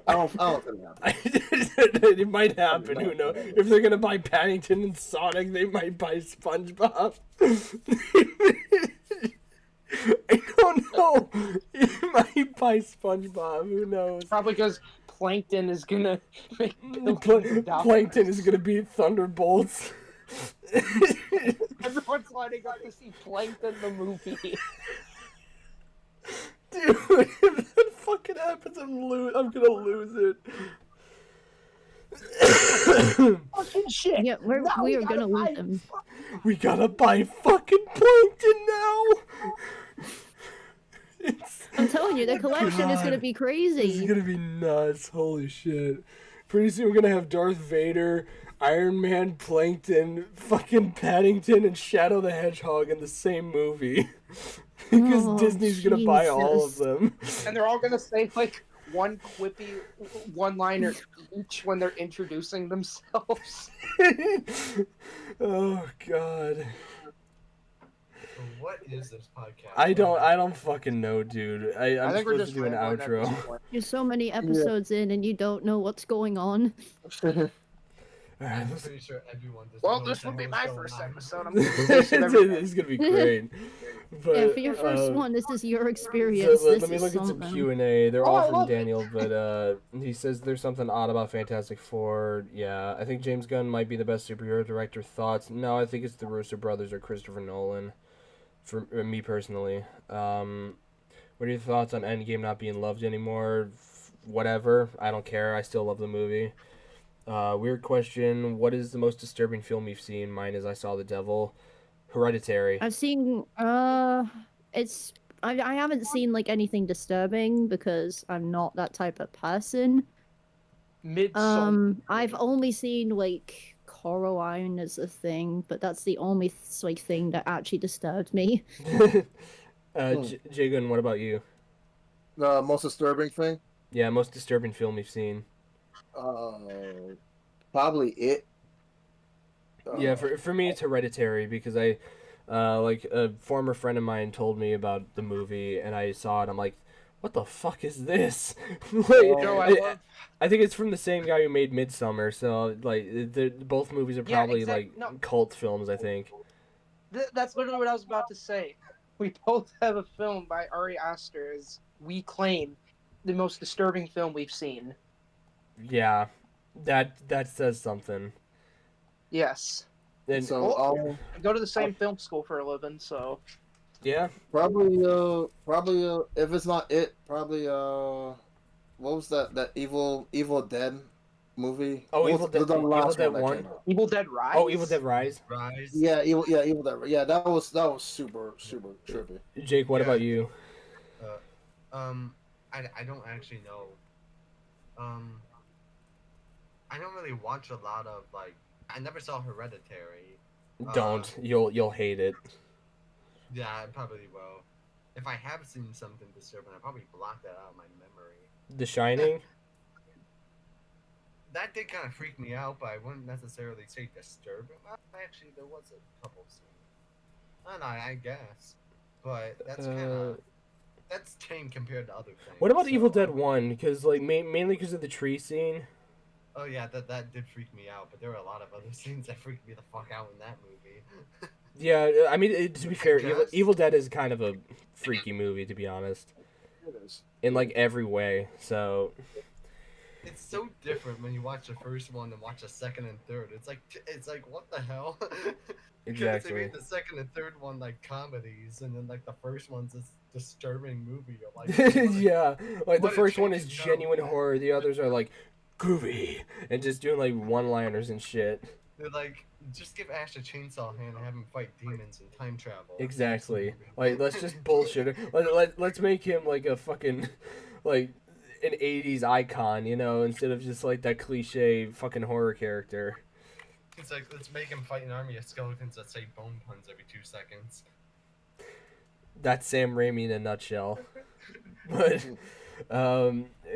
Speaker 5: I don't think that.
Speaker 1: It might happen. Who knows? If they're gonna buy Paddington and Sonic, they might buy SpongeBob. know. It might buy SpongeBob. Who knows?
Speaker 3: Probably because Plankton is gonna make billions of dollars.
Speaker 1: Plankton is gonna be Thunderbolts.
Speaker 3: Everyone's lining up to see Plankton the movie.
Speaker 1: Dude, if that fucking happens, I'm gonna lose it.
Speaker 3: Fucking shit.
Speaker 4: Yeah, we are gonna lose him.
Speaker 1: We gotta buy fucking Plankton now.
Speaker 4: I'm telling you, the collection is gonna be
Speaker 1: This
Speaker 4: crazy.
Speaker 1: is gonna be nuts. Holy shit. Pretty soon we're gonna have Darth Vader, Iron Man, Plankton, fucking Paddington, and Shadow the Hedgehog in the same movie. Because
Speaker 4: Oh,
Speaker 1: Disney's gonna buy all of
Speaker 4: Jesus.
Speaker 1: them.
Speaker 3: And they're all gonna say like one quippy one-liner each when they're introducing themselves.
Speaker 1: Oh god.
Speaker 2: So what is this podcast?
Speaker 1: I don't fucking know, dude. I'm
Speaker 3: I think we're
Speaker 1: supposed
Speaker 3: just
Speaker 1: to do an
Speaker 3: rambling at this
Speaker 1: outro.
Speaker 3: point.
Speaker 4: You're so many episodes in and you don't know what's going on.
Speaker 1: Alright,
Speaker 2: I'm
Speaker 1: let's...
Speaker 2: pretty sure everyone just
Speaker 3: Well,
Speaker 2: knows
Speaker 3: this will
Speaker 2: the
Speaker 3: be
Speaker 2: hell
Speaker 3: my
Speaker 2: is
Speaker 3: first
Speaker 2: going on.
Speaker 3: episode. I'm gonna say shit every
Speaker 1: It's gonna be great. But,
Speaker 4: Yeah, for your first one, this is your
Speaker 1: So
Speaker 4: experience.
Speaker 1: let
Speaker 4: This
Speaker 1: me
Speaker 4: is
Speaker 1: look at some
Speaker 4: something.
Speaker 1: Q&A. They're
Speaker 3: Oh,
Speaker 1: all
Speaker 3: I
Speaker 1: from
Speaker 3: love it.
Speaker 1: Daniel, but he says there's something odd about Fantastic Four. Yeah, I think James Gunn might be the best superhero director. Thoughts? No, I think it's the Russo brothers or Christopher Nolan. For me personally. What are your thoughts on Endgame not being loved anymore? Whatever. I don't care. I still love the movie. Weird question. What is the most disturbing film you've seen? Mine is I Saw the Devil. Hereditary.
Speaker 4: I've seen, I haven't seen, like, anything disturbing because I'm not that type of person.
Speaker 3: Midsommar.
Speaker 4: I've only seen, like, Coraline as a thing, but that's the only, like, thing that actually disturbed me.
Speaker 1: Jagun, what about you?
Speaker 5: The most disturbing thing?
Speaker 1: Yeah, most disturbing film you've seen.
Speaker 5: Probably It.
Speaker 1: Yeah, for me it's Hereditary because I, like a former friend of mine told me about the movie and I saw it. I'm like, what the fuck is this? Like,
Speaker 3: Joe,
Speaker 1: I think it's from the same guy who made Midsummer. So like, both movies are
Speaker 3: Yeah,
Speaker 1: probably
Speaker 3: exact-
Speaker 1: like
Speaker 3: no.
Speaker 1: cult films. I think.
Speaker 3: That's literally what I was about to say. We both have a film by Ari Aster as we claim the most disturbing film we've seen.
Speaker 1: Yeah, that says something.
Speaker 3: Yes.
Speaker 1: And
Speaker 5: So,
Speaker 3: I go to the same film school for a living, so
Speaker 1: yeah,
Speaker 5: probably, if it's not It, probably, what was that Evil Dead movie?
Speaker 1: Oh,
Speaker 5: What
Speaker 1: Evil
Speaker 5: was
Speaker 1: Dead-
Speaker 5: the
Speaker 1: Evil
Speaker 5: last
Speaker 1: Dead
Speaker 5: that
Speaker 1: 1?
Speaker 5: came out?
Speaker 3: Evil Dead Rise.
Speaker 1: oh, Evil Dead Rise.
Speaker 2: Rise.
Speaker 5: Yeah, Evil Dead. Yeah, that was super trippy.
Speaker 1: Jake, what
Speaker 2: Yeah.
Speaker 1: about you?
Speaker 2: I don't actually know. I don't really watch a lot of like. I never saw Hereditary.
Speaker 1: Don't. You'll hate it.
Speaker 2: Yeah, I probably will. If I have seen something disturbing, I probably block that out of my memory.
Speaker 1: The Shining.
Speaker 2: That did kind of freak me out, but I wouldn't necessarily say disturbing. Well, actually, there was a couple scenes. I don't know, I guess. But that's kind of that's tame compared to other things.
Speaker 1: What about
Speaker 2: so-
Speaker 1: Evil Dead 1? Because like mainly because of the tree scene.
Speaker 2: Oh yeah, that did freak me out, but there were a lot of other scenes that freaked me the fuck out in that movie.
Speaker 1: Yeah, I mean, to be fair,
Speaker 2: guess.
Speaker 1: Evil Dead is kind of a freaky movie, to be honest,
Speaker 5: It is.
Speaker 1: in like every way. So
Speaker 2: It's so different when you watch the first one and watch the second and third. It's like what the hell? Because
Speaker 1: Exactly.
Speaker 2: they made the second and third one like comedies, and then like the first one's this disturbing movie. You're like,
Speaker 1: yeah, like the
Speaker 2: what a
Speaker 1: first one is
Speaker 2: change of
Speaker 1: genuine
Speaker 2: tone.
Speaker 1: horror. The others are like groovy and just doing like one-liners and shit.
Speaker 2: They're like, just give Ash a chainsaw hand and have him fight demons and time travel.
Speaker 1: Exactly. Like let's just bullshit it. Let's make him like a fucking like an 80s icon, you know, instead of just like that cliche fucking horror character.
Speaker 2: It's like, let's make him fight an army of skeletons that say bone puns every 2 seconds.
Speaker 1: That's Sam Raimi in a nutshell. But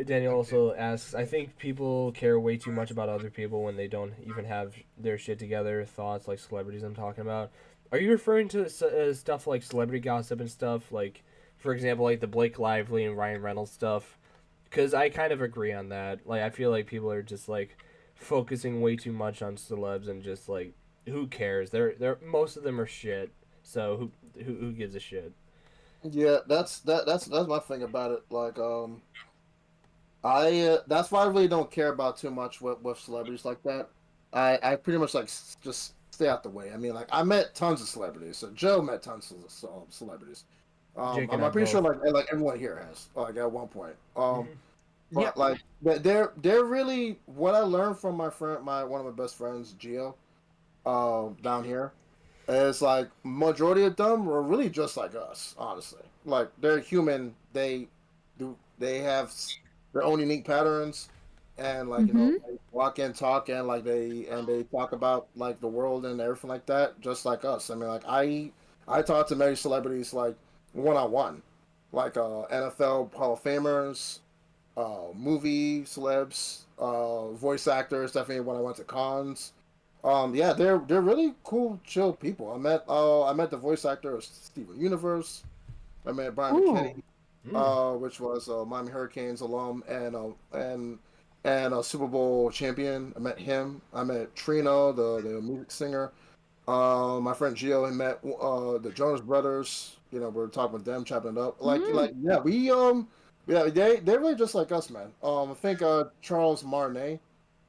Speaker 1: Daniel also asks, I think people care way too much about other people when they don't even have their shit together. Thoughts like celebrities I'm talking about. Are you referring to stuff like celebrity gossip and stuff? Like, for example, like the Blake Lively and Ryan Reynolds stuff? Because I kind of agree on that. Like, I feel like people are just like focusing way too much on celebs and just like, who cares? They're most of them are shit. So who gives a shit?
Speaker 5: Yeah, that's my thing about it. Like, I that's why I really don't care about too much with celebrities like that. I pretty much like just stay out the way. I mean, like I met tons of celebrities. So Joe met tons of celebrities.
Speaker 1: Jake and I
Speaker 5: I'm pretty sure
Speaker 1: both.
Speaker 5: like everyone here has like at one point.
Speaker 1: Mhm.
Speaker 3: Yeah.
Speaker 5: But like they're really what I learned from my friend, my one of my best friends, Gio, down here. It's like majority of them are really just like us, honestly. Like they're human. They have their own unique patterns, and like
Speaker 4: Mhm.
Speaker 5: they walk and talk and like they talk about like the world and everything like that, just like us. I mean, like I talk to many celebrities like one on one, like NFL Hall of Famers, movie celebs, voice actors. Definitely when I went to cons. Yeah, they're really cool, chill people. I met the voice actor of Steven Universe. I met Brian
Speaker 3: Ooh.
Speaker 5: McKinney,
Speaker 1: Mm.
Speaker 5: which was Miami Hurricanes alum and a Super Bowl champion. I met him. I met Trino, the music singer. My friend Gio had met the Jonas Brothers. You know, we are talking with them, chopping it up.
Speaker 4: Mm.
Speaker 5: Yeah, yeah, they're really just like us, man. I think Charles Martinet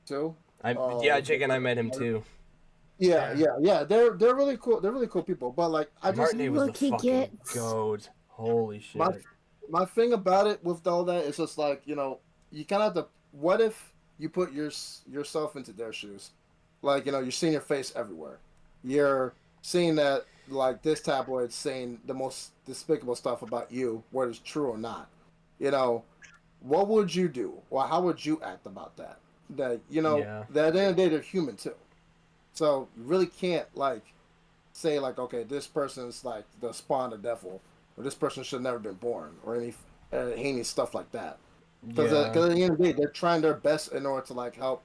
Speaker 5: too.
Speaker 1: Yeah,
Speaker 5: Which
Speaker 1: Jake and I met him too.
Speaker 5: yeah,
Speaker 2: Yeah.
Speaker 5: yeah. They're really cool. They're really cool people. But like, I just
Speaker 1: Martinet was the
Speaker 4: Look, he
Speaker 1: fucking
Speaker 4: gets.
Speaker 1: goat. Holy
Speaker 5: my
Speaker 1: shit.
Speaker 5: my thing about it with all that is just like you kind of have to. What if you put yourself into their shoes? Like you're seeing your face everywhere. You're seeing that like this tabloid saying the most despicable stuff about you, whether it's true or not. You know, what would you do, or how would you act about that? That
Speaker 1: Yeah.
Speaker 5: that at the end of the day they're human too. So you really can't like say like, okay, this person's like the spawn of the devil, or this person should have never been born, or any heinous stuff like that. Because
Speaker 1: Yeah.
Speaker 5: at the end of the day, they're trying their best in order to like help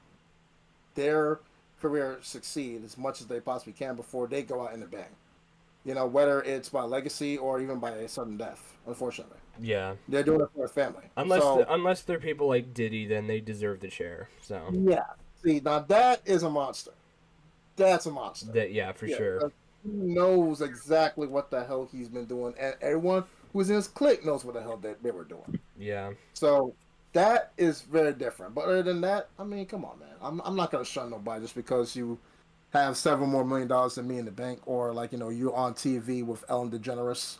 Speaker 5: their career succeed as much as they possibly can before they go out in the bang. Whether it's by legacy or even by a sudden death. Unfortunately,
Speaker 1: Yeah.
Speaker 5: they're doing it for their family.
Speaker 1: Unless
Speaker 5: So
Speaker 1: unless they're people like Diddy, then they deserve the chair. So
Speaker 5: yeah, see now that is a monster. That's a monster.
Speaker 1: that yeah, for
Speaker 5: Yeah,
Speaker 1: sure.
Speaker 5: he knows exactly what the hell he's been doing, and everyone who's in his clique knows what the hell they were doing.
Speaker 1: Yeah.
Speaker 5: So that is very different. But other than that, I mean, come on, man. I'm not gonna shun nobody just because you have several more $1 million than me in the bank, or like you're on TV with Ellen DeGeneres,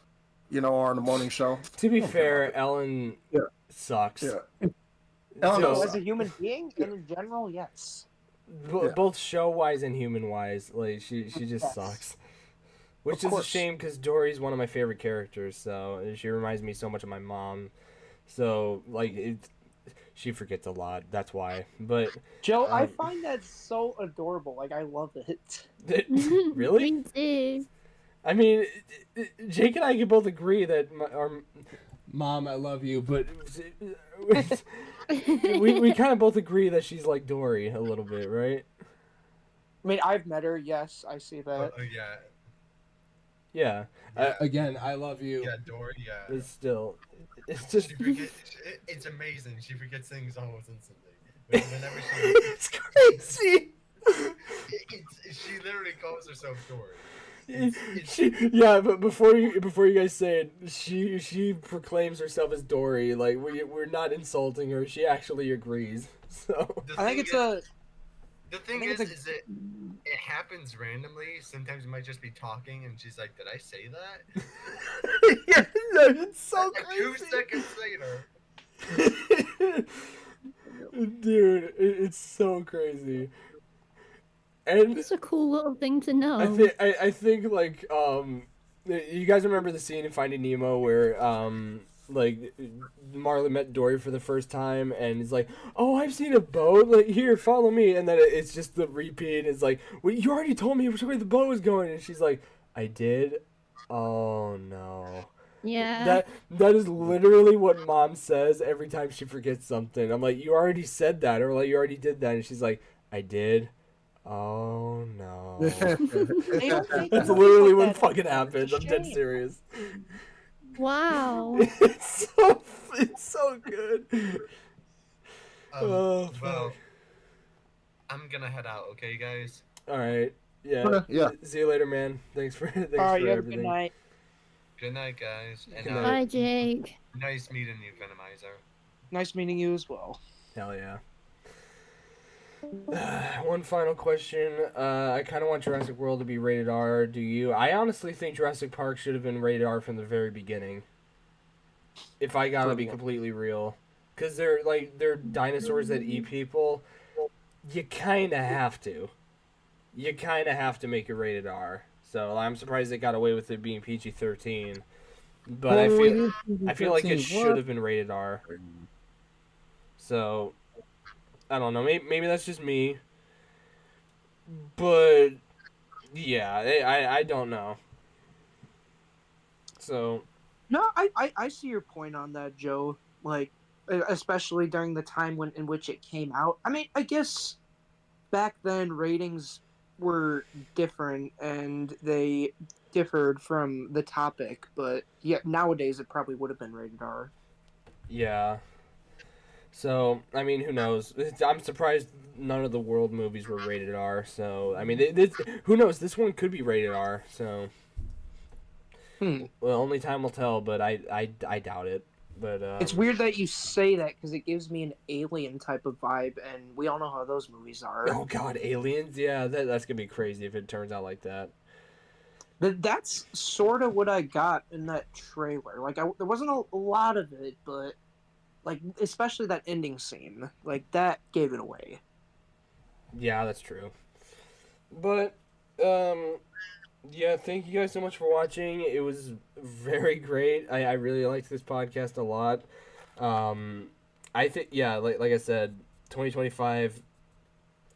Speaker 5: or on the morning show.
Speaker 1: To be
Speaker 5: I don't care about
Speaker 1: fair,
Speaker 5: that.
Speaker 1: Ellen
Speaker 5: Yeah,
Speaker 1: sucks.
Speaker 5: yeah. Ellen
Speaker 3: So,
Speaker 5: does
Speaker 3: as
Speaker 1: So
Speaker 3: a human being, and in general, yes.
Speaker 5: Yeah.
Speaker 1: both show wise and human wise, like she just
Speaker 3: Yes.
Speaker 1: sucks. Which
Speaker 3: Of
Speaker 1: is a
Speaker 3: course.
Speaker 1: shame because Dory's one of my favorite characters. So she reminds me so much of my mom. So like she forgets a lot. That's why. But
Speaker 3: Joe, I
Speaker 1: Um,
Speaker 3: find that so adorable. Like, I love it.
Speaker 1: really,
Speaker 4: Me too.
Speaker 1: I mean, Jake and I can both agree that our mom, I love you, but we kind of both agree that she's like Dory a little bit, right?
Speaker 3: I mean, I've met her. Yes, I see that.
Speaker 2: Yeah.
Speaker 1: Yeah.
Speaker 2: Yeah.
Speaker 1: Again, I love you.
Speaker 2: Yeah, Dory. Yeah.
Speaker 1: But still, it's just
Speaker 2: She forgets. It's amazing. She forgets things almost instantly. Whenever she,
Speaker 1: it's crazy.
Speaker 2: she literally calls herself Dory.
Speaker 1: Yeah, but before you guys say it, she proclaims herself as Dory. Like we're not insulting her. She actually agrees. So
Speaker 2: The
Speaker 3: I think
Speaker 2: thing
Speaker 3: it's
Speaker 2: is-
Speaker 3: a.
Speaker 2: The thing
Speaker 3: think
Speaker 2: is,
Speaker 3: it's a-
Speaker 2: is that it happens randomly. Sometimes you might just be talking, and she's like, "Did I say that?"
Speaker 1: yeah, no, it's so
Speaker 2: And 2
Speaker 1: crazy.
Speaker 2: seconds later,
Speaker 1: Dude, it's so crazy. And
Speaker 4: It's a cool little thing to know.
Speaker 1: I think like you guys remember the scene in Finding Nemo where like Marley met Dory for the first time and he's like, "Oh, I've seen a boat. Like here, follow me." And then it's just the repeat. It's like, "Well, you already told me which way the boat was going." And she's like, "I did." Oh no.
Speaker 4: Yeah.
Speaker 1: That is literally what mom says every time she forgets something. I'm like, "You already said that," or like, "You already did that," and she's like, "I did." Oh no.
Speaker 3: They don't make
Speaker 1: That's
Speaker 3: movies
Speaker 1: literally
Speaker 3: like
Speaker 1: what
Speaker 3: that
Speaker 1: fucking
Speaker 3: anymore.
Speaker 1: happened.
Speaker 3: It's
Speaker 1: I'm
Speaker 3: a
Speaker 1: dead
Speaker 3: shame.
Speaker 1: serious.
Speaker 4: Wow.
Speaker 1: It's so good. Oh fuck.
Speaker 2: well, I'm gonna head out. Okay, guys.
Speaker 1: All right. Yeah.
Speaker 5: Okay, yeah.
Speaker 1: See you later, man. Thanks for
Speaker 3: All right, you have a good
Speaker 1: everything.
Speaker 3: night.
Speaker 2: Good night, guys. And
Speaker 1: Good night.
Speaker 4: Bye, Jake.
Speaker 2: nice meeting you, Venomizer.
Speaker 3: Nice meeting you as well.
Speaker 1: Hell yeah. One final question. I kind of want Jurassic World to be rated R. Do you? I honestly think Jurassic Park should have been rated R from the very beginning. If I gotta be completely real. Because they're dinosaurs that eat people. You kind of have to. You kind of have to make it rated R. So I'm surprised they got away with it being PG-13. But I feel like it should have been rated R. So I don't know. Maybe that's just me. But yeah, I don't know. So
Speaker 3: No, I see your point on that, Joe. Like, especially during the time in which it came out. I mean, I guess back then ratings were different and they differed from the topic, but yeah, nowadays it probably would have been rated R.
Speaker 1: yeah. So I mean, who knows? I'm surprised none of the World movies were rated R. So I mean, who knows? This one could be rated R. So well, only time will tell. But I doubt it. But
Speaker 3: It's weird that you say that because it gives me an Alien type of vibe, and we all know how those movies are.
Speaker 1: oh god, aliens! Yeah, that's gonna be crazy if it turns out like that.
Speaker 3: But that's sort of what I got in that trailer. Like, there wasn't a lot of it, but like, especially that ending scene, like that gave it away.
Speaker 1: Yeah, that's true. But yeah, thank you guys so much for watching. It was very great. I really liked this podcast a lot. I think like I said, 2025.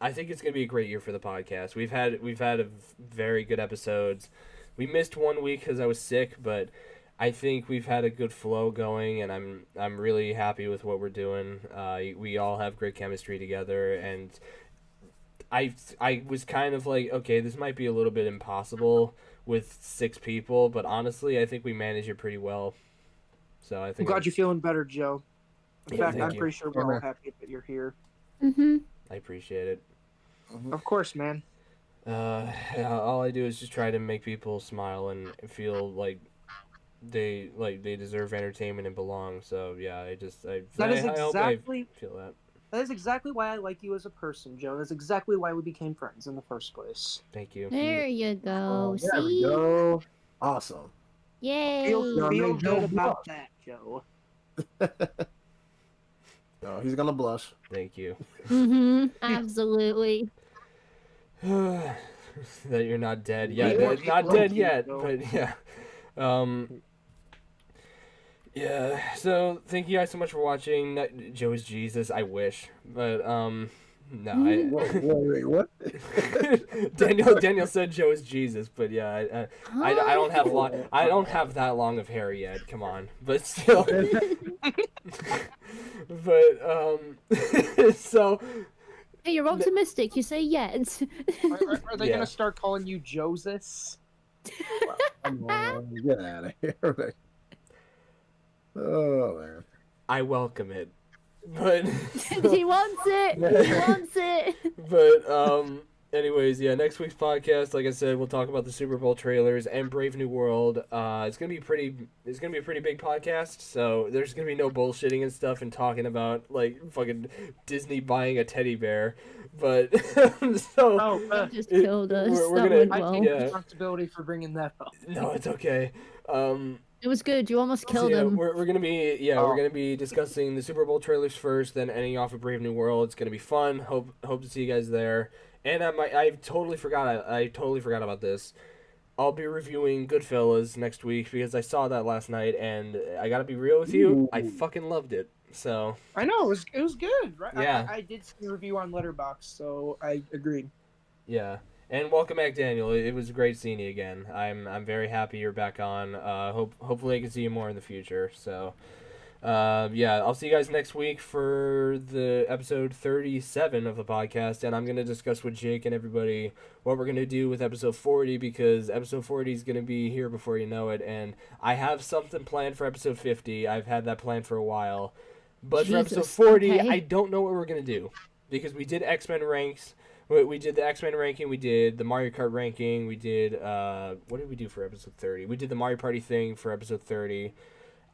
Speaker 1: I think it's gonna be a great year for the podcast. We've had a very good episodes. We missed 1 week because I was sick, but I think we've had a good flow going, and I'm really happy with what we're doing. We all have great chemistry together, and I was kind of like, okay, this might be a little bit impossible with 6 people, but honestly, I think we manage it pretty well. So I
Speaker 3: I'm
Speaker 1: think
Speaker 3: glad you're feeling better, Joe. In
Speaker 1: Yeah,
Speaker 3: fact,
Speaker 1: thank
Speaker 3: I'm
Speaker 1: you.
Speaker 3: pretty sure we're all happy that you're here.
Speaker 4: Mm-hmm.
Speaker 1: I appreciate it.
Speaker 3: Of course, man.
Speaker 1: All I do is just try to make people smile and feel like they deserve entertainment and belong. So yeah, I hope I feel that.
Speaker 3: That is exactly why I like you as a person, Joe. That's exactly why we became friends in the first place.
Speaker 1: Thank you.
Speaker 4: There you go.
Speaker 5: There we
Speaker 4: See?
Speaker 5: go. Awesome.
Speaker 4: Yay.
Speaker 3: Feel
Speaker 5: made Joe
Speaker 3: good about
Speaker 5: blush.
Speaker 3: that, Joe.
Speaker 5: No, he's gonna blush.
Speaker 1: Thank you.
Speaker 4: Mm-hmm. Absolutely.
Speaker 1: That you're not dead. Yeah,
Speaker 3: Yeah,
Speaker 1: not
Speaker 3: low
Speaker 1: dead
Speaker 3: key,
Speaker 1: yet,
Speaker 3: though.
Speaker 1: but yeah. Yeah, so thank you guys so much for watching. Joe is Jesus, I wish. But no,
Speaker 5: Wait, what?
Speaker 1: Daniel said Joe is Jesus, but yeah, I don't have that long of hair yet. Come on, but still. But so
Speaker 4: Hey, you're optimistic. You say yes.
Speaker 3: Are they
Speaker 1: Yeah.
Speaker 3: gonna start calling you Joseph?
Speaker 5: Come on, get out of here. Oh man.
Speaker 1: I welcome it. But
Speaker 4: He wants it. He wants it.
Speaker 1: but anyways, yeah, next week's podcast, like I said, we'll talk about the Super Bowl trailers and Brave New World. It's gonna be a pretty big podcast, so there's gonna be no bullshitting and stuff and talking about like fucking Disney buying a teddy bear. But so
Speaker 3: Oh,
Speaker 4: Just killed us.
Speaker 1: we're
Speaker 4: That
Speaker 1: gonna-
Speaker 4: went
Speaker 3: I
Speaker 4: well.
Speaker 3: take
Speaker 1: Yeah.
Speaker 3: responsibility for bringing that up.
Speaker 1: no, it's okay.
Speaker 4: It was good. You almost
Speaker 1: So,
Speaker 4: killed
Speaker 1: yeah,
Speaker 4: him.
Speaker 1: we're gonna be
Speaker 3: Oh.
Speaker 1: discussing the Super Bowl trailers first, then ending off with Brave New World. It's gonna be fun. Hope to see you guys there. And I totally forgot about this. I'll be reviewing Goodfellas next week because I saw that last night, and I gotta be real with you, I fucking loved it. So
Speaker 3: I know it was good, right?
Speaker 1: Yeah.
Speaker 3: I did see a review on Letterboxd, so I agreed.
Speaker 1: yeah. And welcome back, Daniel. It was great seeing you again. I'm very happy you're back on. Hopefully I can see you more in the future. So, yeah, I'll see you guys next week for the episode 37 of the podcast, and I'm gonna discuss with Jake and everybody what we're gonna do with episode 40 because episode 40 is gonna be here before you know it, and I have something planned for episode 50. I've had that planned for a while, but for episode
Speaker 4: Jesus,
Speaker 1: 40,
Speaker 4: okay.
Speaker 1: I don't know what we're gonna do because we did X-Men ranks. We did the X-Men ranking, we did the Mario Kart ranking, we did what did we do for episode 30? We did the Mario Party thing for episode 30.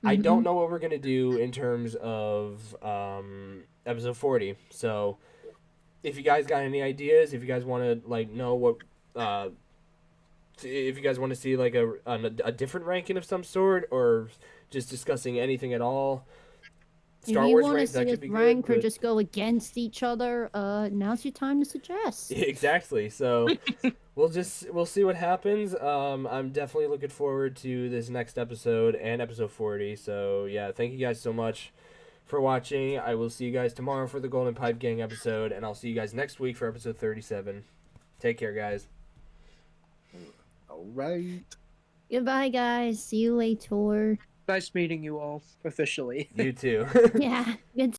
Speaker 1: I don't know what we're gonna do in terms of episode 40. So if you guys got any ideas, if you guys want to like know what, if you guys want to see like a different ranking of some sort, or just discussing anything at all, Star
Speaker 4: if you
Speaker 1: Wars
Speaker 4: want to
Speaker 1: ranks,
Speaker 4: see
Speaker 1: that
Speaker 4: us
Speaker 1: could be
Speaker 4: rank
Speaker 1: good.
Speaker 4: or just go against each other, now's your time to suggest.
Speaker 1: Exactly. So we'll see what happens. I'm definitely looking forward to this next episode and episode 40. So yeah, thank you guys so much for watching. I will see you guys tomorrow for the Golden Pipe Gang episode, and I'll see you guys next week for episode 37. Take care, guys.
Speaker 5: All right.
Speaker 4: Goodbye, guys. See you later.
Speaker 3: Nice meeting you all officially.
Speaker 1: You too.
Speaker 4: Yeah, good